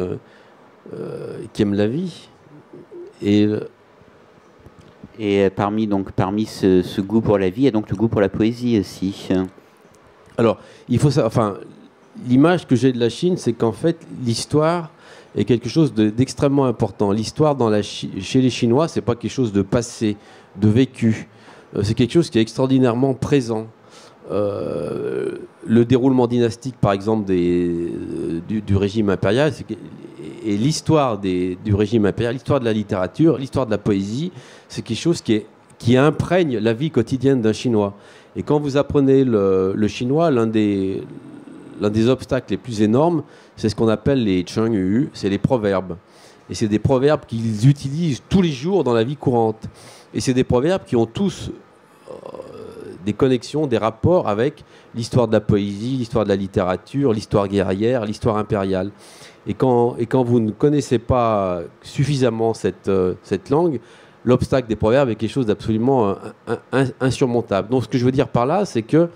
aime la vie. Et parmi ce goût pour la vie, il y a donc le goût pour la poésie aussi. Alors, il faut savoir, enfin, l'image que j'ai de la Chine, c'est qu'en fait, l'histoire est quelque chose d'extrêmement important. L'histoire chez les Chinois, c'est pas quelque chose de passé, de vécu. C'est quelque chose qui est extraordinairement présent. Le déroulement dynastique, par exemple, du régime impérial, et l'histoire du régime impérial, l'histoire de la littérature, l'histoire de la poésie, c'est quelque chose qui imprègne la vie quotidienne d'un Chinois. Et quand vous apprenez le chinois, l'un des obstacles les plus énormes, c'est ce qu'on appelle les chengyu, c'est les proverbes. Et c'est des proverbes qu'ils utilisent tous les jours dans la vie courante. Et c'est des proverbes qui ont tous des connexions, des rapports avec l'histoire de la poésie, l'histoire de la littérature, l'histoire guerrière, l'histoire impériale. Et quand vous ne connaissez pas suffisamment cette langue, l'obstacle des proverbes est quelque chose d'absolument insurmontable. Donc ce que je veux dire par là, c'est que,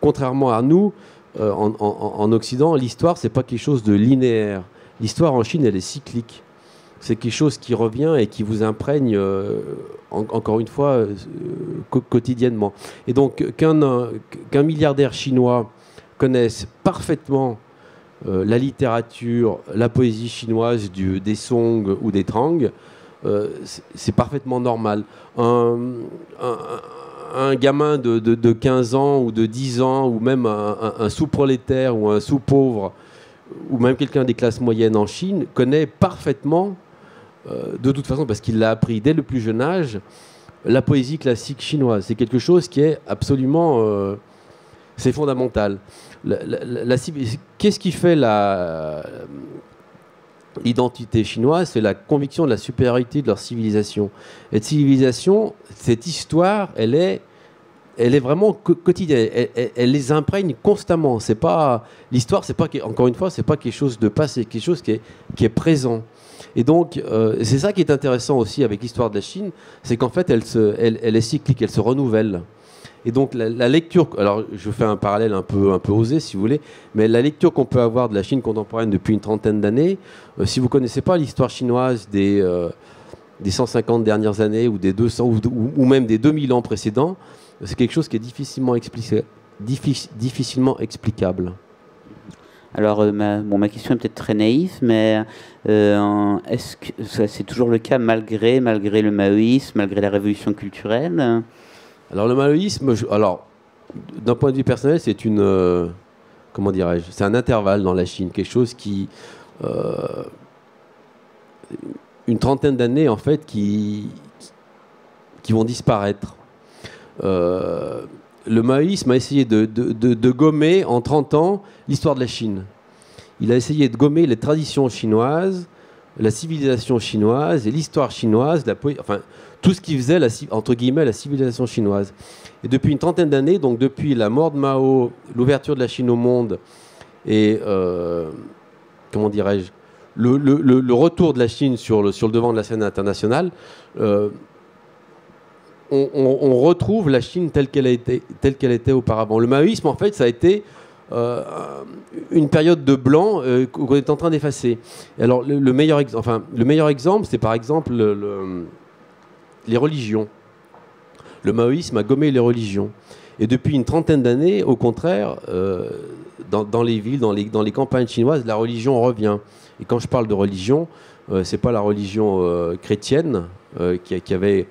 contrairement à nous, en Occident, l'histoire, c'est pas quelque chose de linéaire. L'histoire en Chine, elle est cyclique. C'est quelque chose qui revient et qui vous imprègne, encore une fois, quotidiennement. Et donc, qu'un milliardaire chinois connaisse parfaitement la littérature, la poésie chinoise des Song ou des Trang, c'est parfaitement normal. Un gamin de 15 ans ou de 10 ans, ou même un sous-prolétaire ou un sous-pauvre, ou même quelqu'un des classes moyennes en Chine, connaît parfaitement, de toute façon, parce qu'il l'a appris dès le plus jeune âge, la poésie classique chinoise. C'est quelque chose qui est absolument... c'est fondamental. Qu'est-ce qui fait l'identité chinoise? C'est la conviction de la supériorité de leur civilisation. Et de civilisation, cette histoire, elle est vraiment quotidienne. Elle les imprègne constamment. C'est pas l'histoire, c'est pas, encore une fois, c'est pas quelque chose de passé, c'est quelque chose qui est présent. Et donc, c'est ça qui est intéressant aussi avec l'histoire de la Chine, c'est qu'en fait, elle est cyclique, elle se renouvelle. Et donc la lecture, alors je fais un parallèle un peu osé si vous voulez, mais la lecture qu'on peut avoir de la Chine contemporaine depuis une trentaine d'années, si vous ne connaissez pas l'histoire chinoise des 150 dernières années ou des 200 ou même des 2000 ans précédents, c'est quelque chose qui est difficilement explicable. Alors, ma question est peut-être très naïve, mais est-ce que c'est toujours le cas malgré le maoïsme, malgré la révolution culturelle? Alors le maoïsme, d'un point de vue personnel, c'est comment dirais-je, c'est un intervalle dans la Chine, quelque chose qui, une trentaine d'années en fait, qui vont disparaître. Le maoïsme a essayé de gommer en 30 ans l'histoire de la Chine. Il a essayé de gommer les traditions chinoises, la civilisation chinoise et l'histoire chinoise, enfin tout ce qui faisait entre guillemets la civilisation chinoise. Et depuis une trentaine d'années, donc depuis la mort de Mao, l'ouverture de la Chine au monde et comment dirais-je, le retour de la Chine sur le devant de la scène internationale, on retrouve la Chine telle qu'elle était auparavant. Le maoïsme, en fait, ça a été une période de blanc qu'on est en train d'effacer. Alors le meilleur exemple, c'est par exemple les religions. Le maoïsme a gommé les religions. Et depuis une trentaine d'années, au contraire, dans les villes, dans les campagnes chinoises, la religion revient. Et quand je parle de religion, c'est pas la religion chrétienne qui avait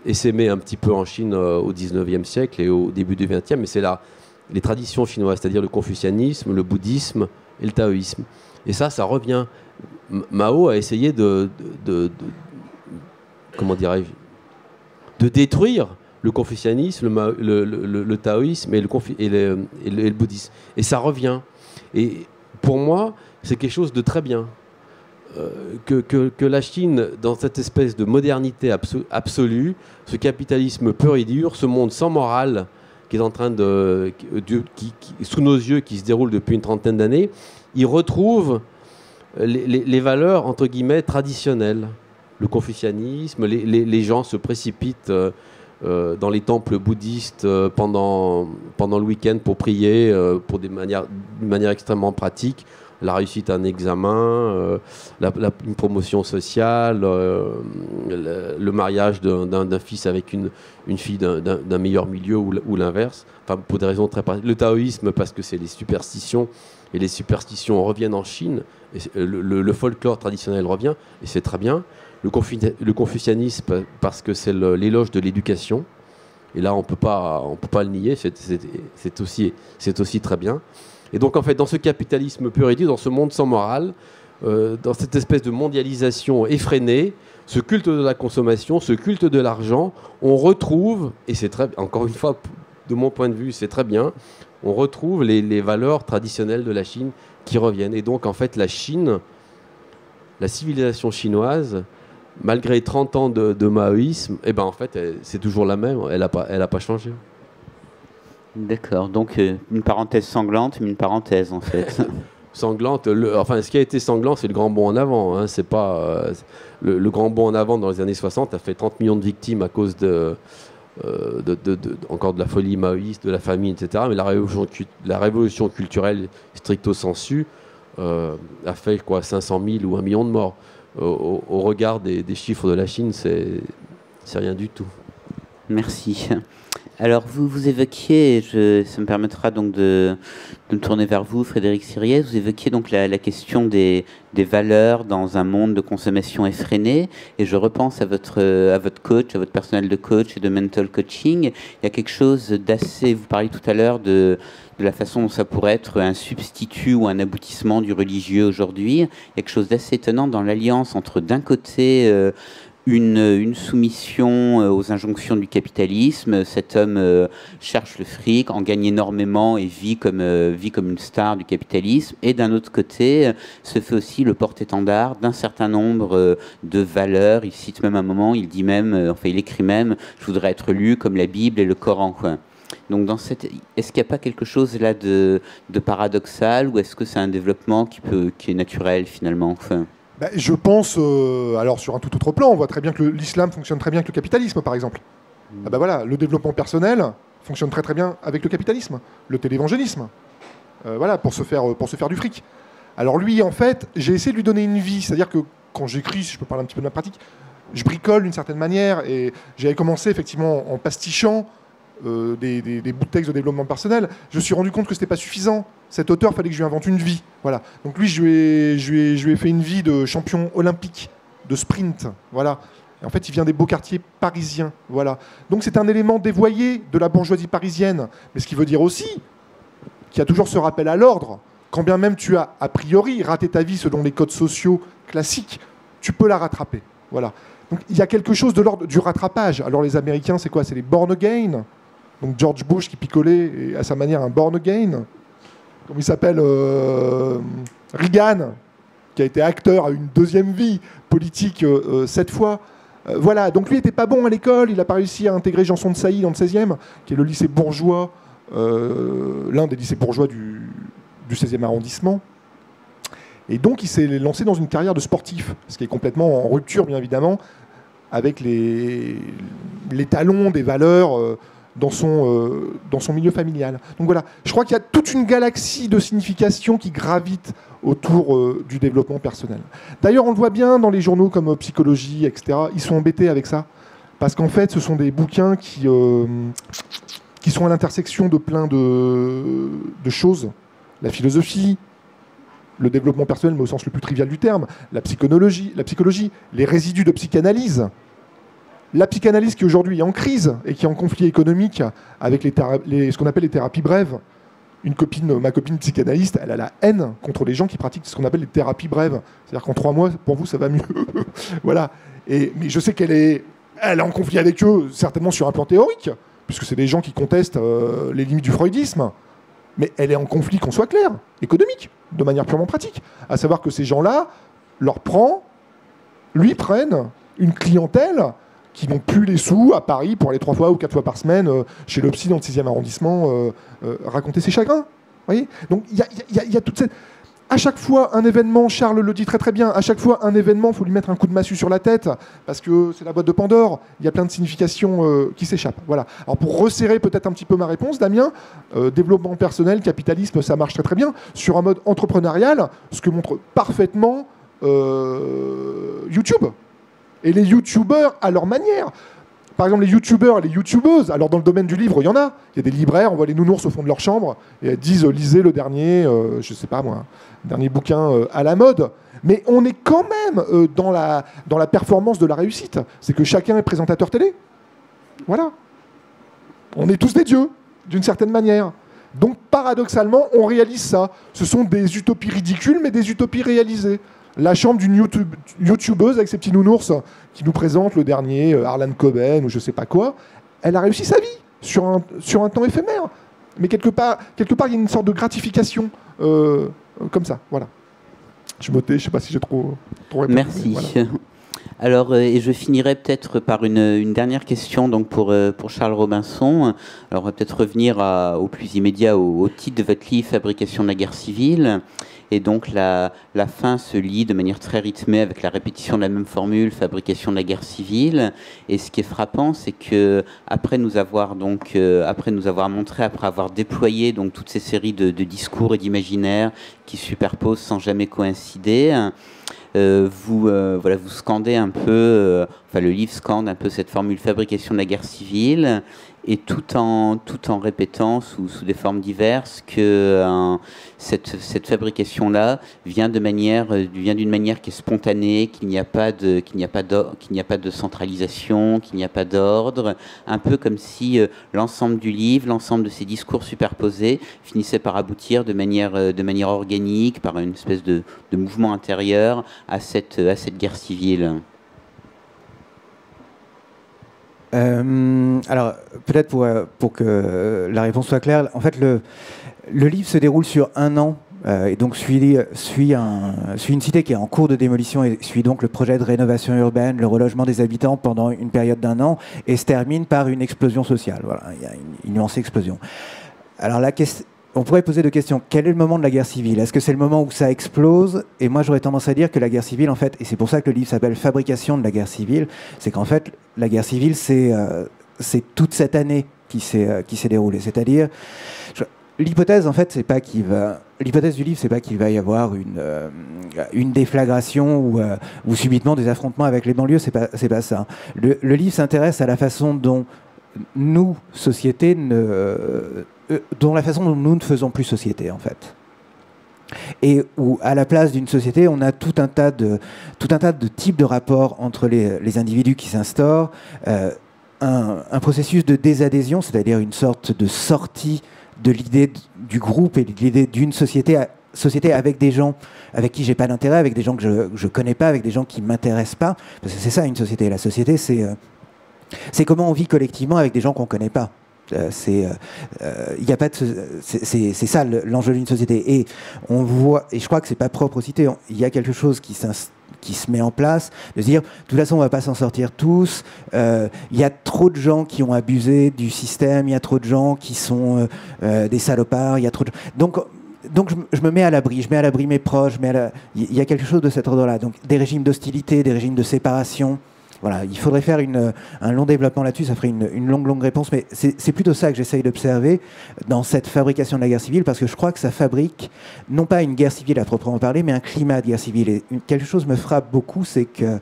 essaimé un petit peu en Chine au 19e siècle et au début du 20e, mais c'est les traditions chinoises, c'est-à-dire le confucianisme, le bouddhisme et le taoïsme. Et ça revient. Mao a essayé comment dirais-je, de détruire le confucianisme, le taoïsme et le bouddhisme. Et ça revient. Et pour moi, c'est quelque chose de très bien. Que la Chine, dans cette espèce de modernité absolue, ce capitalisme pur et dur, ce monde sans morale qui est en train qui, sous nos yeux, qui se déroule depuis une trentaine d'années, il retrouve les valeurs, entre guillemets, traditionnelles. Le confucianisme, les gens se précipitent dans les temples bouddhistes pendant le week-end pour prier, pour d'une manière extrêmement pratique. La réussite à un examen, une promotion sociale, le mariage d'un fils avec une fille d'un meilleur milieu ou l'inverse. Enfin, pour des raisons très pratiques. Le taoïsme, parce que c'est les superstitions, et les superstitions reviennent en Chine. Et le folklore traditionnel revient, et c'est très bien. Le confucianisme, parce que c'est l'éloge de l'éducation. Et là, on peut pas le nier, c'est aussi très bien. Et donc, en fait, dans ce capitalisme pur et dur, dans ce monde sans morale, dans cette espèce de mondialisation effrénée, ce culte de la consommation, ce culte de l'argent, on retrouve, et c'est encore une fois, de mon point de vue, c'est très bien, on retrouve les valeurs traditionnelles de la Chine qui reviennent. Et donc, en fait, la Chine, la civilisation chinoise, malgré 30 ans de maoïsme, eh ben, en fait, c'est toujours la même, elle n'a pas changé. D'accord, donc une parenthèse sanglante, mais une parenthèse en fait. Sanglante, ce qui a été sanglant, c'est le grand bond en avant. Hein, c'est pas, le grand bond en avant dans les années 60 a fait 30 millions de victimes à cause encore de la folie maoïste, de la famine, etc. Mais la révolution culturelle stricto sensu a fait 500 000 ou 1 million de morts. Au regard des chiffres de la Chine, c'est rien du tout. Merci. Alors, vous évoquiez, ça me permettra donc de me tourner vers vous, Frédéric Siriez, vous évoquiez donc la question des valeurs dans un monde de consommation effrénée, et je repense à votre coach, à votre personnel de coach et de mental coaching. Il y a quelque chose d'assez, vous parliez tout à l'heure de la façon dont ça pourrait être un substitut ou un aboutissement du religieux aujourd'hui. Il y a quelque chose d'assez étonnant dans l'alliance entre, d'un côté, une soumission aux injonctions du capitalisme. Cet homme cherche le fric, en gagne énormément et vit comme une star du capitalisme. Et d'un autre côté, se fait aussi le porte-étendard d'un certain nombre de valeurs. Il cite même un moment, il écrit même « Je voudrais être lu comme la Bible et le Coran ». Quoi. Donc, est-ce qu'il n'y a pas quelque chose là de paradoxal, ou est-ce que c'est un développement qui est naturel finalement enfin, je pense, alors sur un tout autre plan, on voit très bien que l'islam fonctionne très bien avec le capitalisme, par exemple. Voilà, le développement personnel fonctionne très très bien avec le capitalisme, le télévangélisme, voilà, pour se faire du fric. Alors lui, en fait, j'ai essayé de lui donner une vie, c'est-à-dire que quand j'écris, si je peux parler un petit peu de ma pratique, je bricole d'une certaine manière, et j'avais commencé effectivement en pastichant des bouts de texte de développement personnel. Je me suis rendu compte que c'était pas suffisant. Cet auteur, fallait que je lui invente une vie. Voilà. Donc lui, je lui ai fait une vie de champion olympique, de sprint. Voilà. Et en fait, il vient des beaux quartiers parisiens. Voilà. Donc c'est un élément dévoyé de la bourgeoisie parisienne. Mais ce qui veut dire aussi qu'il y a toujours ce rappel à l'ordre. Quand bien même tu as, a priori, raté ta vie selon les codes sociaux classiques, tu peux la rattraper. Voilà. Donc il y a quelque chose de l'ordre du rattrapage. Alors les Américains, c'est quoi? C'est les born again. Donc George Bush qui picolait, et à sa manière, un born again. Comme il s'appelle, Reagan, qui a été acteur à une deuxième vie politique 7 fois. Voilà, donc lui n'était pas bon à l'école, il n'a pas réussi à intégrer Janson de Sailly dans le 16e, qui est le lycée bourgeois, l'un des lycées bourgeois du 16e arrondissement. Et donc il s'est lancé dans une carrière de sportif, ce qui est complètement en rupture, bien évidemment, avec les talons des valeurs dans son milieu familial. Donc voilà, je crois qu'il y a toute une galaxie de significations qui gravitent autour du développement personnel. D'ailleurs, on le voit bien dans les journaux comme Psychologie, etc. Ils sont embêtés avec ça, parce qu'en fait, ce sont des bouquins qui sont à l'intersection de plein de choses. La philosophie, le développement personnel, mais au sens le plus trivial du terme, la psychologie, les résidus de psychanalyse. La psychanalyse qui aujourd'hui est en crise et qui est en conflit économique avec ce qu'on appelle les thérapies brèves. Ma copine psychanalyste, elle a la haine contre les gens qui pratiquent ce qu'on appelle les thérapies brèves. C'est-à-dire qu'en 3 mois, pour vous, ça va mieux. Voilà. Mais je sais qu'elle est en conflit avec eux, certainement sur un plan théorique, puisque c'est des gens qui contestent les limites du freudisme. Mais elle est en conflit, qu'on soit clair, économique, de manière purement pratique. À savoir que ces gens-là lui prennent une clientèle qui n'ont plus les sous à Paris pour aller 3 fois ou 4 fois par semaine chez le psy dans le 6e arrondissement raconter ses chagrins. Voyez. Donc il y a toute cette... À chaque fois, un événement, Charles le dit très très bien, à chaque fois, un événement, il faut lui mettre un coup de massue sur la tête, parce que c'est la boîte de Pandore, il y a plein de significations qui s'échappent. Voilà. Alors pour resserrer peut-être un petit peu ma réponse, Damien, développement personnel, capitalisme, ça marche très très bien. Sur un mode entrepreneurial, ce que montre parfaitement YouTube. Et les YouTubeurs à leur manière. Par exemple, les YouTubeurs et les YouTubeuses, alors dans le domaine du livre, il y en a. Il y a des libraires, on voit les nounours au fond de leur chambre, et elles disent lisez le dernier, je sais pas moi, dernier bouquin à la mode. Mais on est quand même dans la performance de la réussite. C'est que chacun est présentateur télé. Voilà. On est tous des dieux, d'une certaine manière. Donc paradoxalement, on réalise ça. Ce sont des utopies ridicules, mais des utopies réalisées. La chambre d'une youtubeuse avec ses petits nounours qui nous présente le dernier Harlan Coben ou je sais pas quoi, elle a réussi sa vie sur un temps éphémère. Mais quelque part, il y a une sorte de gratification comme ça. Voilà. Je me tais, je sais pas si j'ai trop répondu. Merci. Voilà. Alors, et je finirai peut-être par une dernière question donc pour Charles Robinson. Alors, on va peut-être revenir au plus immédiat au titre de votre livre, Fabrication de la guerre civile. Et donc la fin se lit de manière très rythmée avec la répétition de la même formule, fabrication de la guerre civile. Et ce qui est frappant, c'est que après nous avoir montré, après avoir déployé donc toutes ces séries de discours et d'imaginaires qui superposent sans jamais coïncider, vous scandez un peu, le livre scande un peu cette formule fabrication de la guerre civile, et tout en répétant sous des formes diverses que cette fabrication-là vient d'une manière qui est spontanée, qu'il n'y a pas de centralisation, qu'il n'y a pas d'ordre, un peu comme si l'ensemble du livre, l'ensemble de ces discours superposés finissait par aboutir de manière organique, par une espèce de mouvement intérieur à cette guerre civile. Alors, peut-être pour que la réponse soit claire, en fait, le livre se déroule sur 1 an, et donc suit une cité qui est en cours de démolition et suit donc le projet de rénovation urbaine, le relogement des habitants pendant une période d'1 an, et se termine par une explosion sociale. Voilà, il y a une nuancée explosion. Alors, on pourrait poser 2 questions. Quel est le moment de la guerre civile? Est-ce que c'est le moment où ça explose? Et moi, j'aurais tendance à dire que la guerre civile, en fait, et c'est pour ça que le livre s'appelle Fabrication de la guerre civile, c'est qu'en fait, la guerre civile, c'est toute cette année qui s'est déroulée. C'est-à-dire, l'hypothèse, en fait, l'hypothèse du livre, c'est pas qu'il va y avoir une déflagration ou subitement des affrontements avec les banlieues. C'est pas ça. Le livre s'intéresse à la façon dont nous, société, dont la façon dont nous ne faisons plus société, en fait. Et où, à la place d'une société, on a tout un tas de types de rapports entre les individus qui s'instaurent, un processus de désadhésion, c'est-à-dire une sorte de sortie de l'idée du groupe et de l'idée d'une société avec des gens avec qui j'ai pas d'intérêt, avec des gens que je connais pas, avec des gens qui m'intéressent pas. Parce que c'est ça, une société. La société, c'est comment on vit collectivement avec des gens qu'on connaît pas. C'est ça l'enjeu d'une société. Et on voit, et je crois que c'est pas propre aux cités, il y a quelque chose qui se met en place, de se dire, de toute façon, on va pas s'en sortir tous. Il y a trop de gens qui ont abusé du système, il y a trop de gens qui sont des salopards, il y a trop de... Donc je me mets à l'abri, mes proches, il y a quelque chose de cet ordre-là. Donc des régimes d'hostilité, des régimes de séparation, voilà, il faudrait faire un long développement là-dessus, ça ferait une longue réponse, mais c'est plutôt ça que j'essaye d'observer dans cette fabrication de la guerre civile, parce que je crois que ça fabrique, non pas une guerre civile à proprement parler, mais un climat de guerre civile. Et quelque chose me frappe beaucoup, c'est que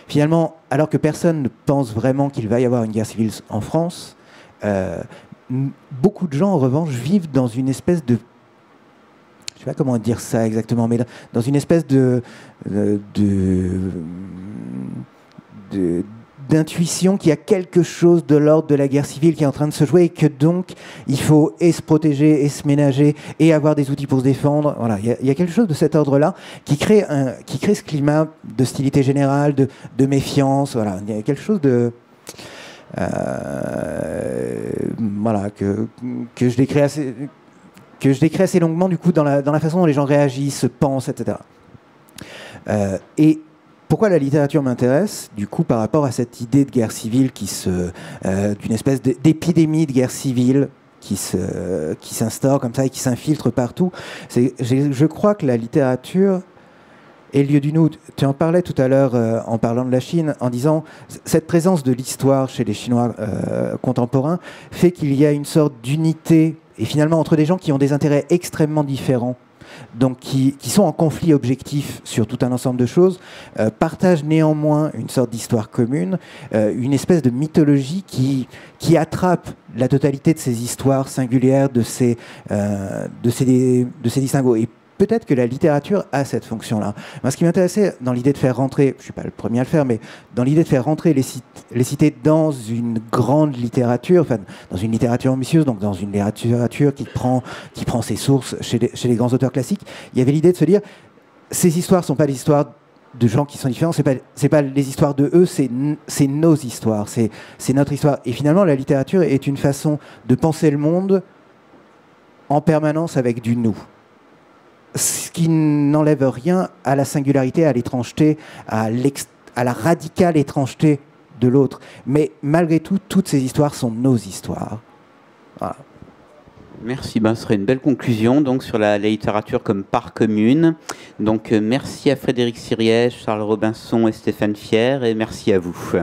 finalement, alors que personne ne pense vraiment qu'il va y avoir une guerre civile en France, beaucoup de gens, en revanche, vivent dans une espèce de... Je ne sais pas comment dire ça exactement, mais dans une espèce d'intuition qu'il y a quelque chose de l'ordre de la guerre civile qui est en train de se jouer et que donc il faut et se protéger et se ménager et avoir des outils pour se défendre. Voilà, il y a quelque chose de cet ordre-là qui crée ce climat d'hostilité générale, de méfiance. Voilà, il y a quelque chose de... voilà, que je décris assez longuement du coup dans la façon dont les gens réagissent, pensent, etc. Et pourquoi la littérature m'intéresse, du coup, par rapport à cette idée de guerre civile d'une espèce d'épidémie de guerre civile qui s'instaure comme ça et qui s'infiltre partout. Je crois que la littérature est le lieu du nous. Tu en parlais tout à l'heure en parlant de la Chine, en disant cette présence de l'histoire chez les Chinois contemporains fait qu'il y a une sorte d'unité, et finalement entre des gens qui ont des intérêts extrêmement différents, donc qui sont en conflit objectif sur tout un ensemble de choses, partagent néanmoins une sorte d'histoire commune, une espèce de mythologie qui attrape la totalité de ces histoires singulières, de ces distinguos. Et peut-être que la littérature a cette fonction-là. Moi, ce qui m'intéressait dans l'idée de faire rentrer, je ne suis pas le premier à le faire, mais dans l'idée de faire rentrer les cités dans une grande littérature, enfin, dans une littérature ambitieuse, donc dans une littérature qui prend ses sources chez les grands auteurs classiques, il y avait l'idée de se dire, ces histoires ne sont pas des histoires de gens qui sont différents, c'est pas les histoires de eux, c'est nos histoires, c'est notre histoire. Et finalement, la littérature est une façon de penser le monde en permanence avec du nous. Ce qui n'enlève rien à la singularité, à l'étrangeté, à la radicale étrangeté de l'autre. Mais malgré tout, toutes ces histoires sont nos histoires. Voilà. Merci, ce serait une belle conclusion donc, sur la littérature comme part commune. Donc merci à Frédéric Siriège, Charles Robinson et Stéphane Fier, et merci à vous.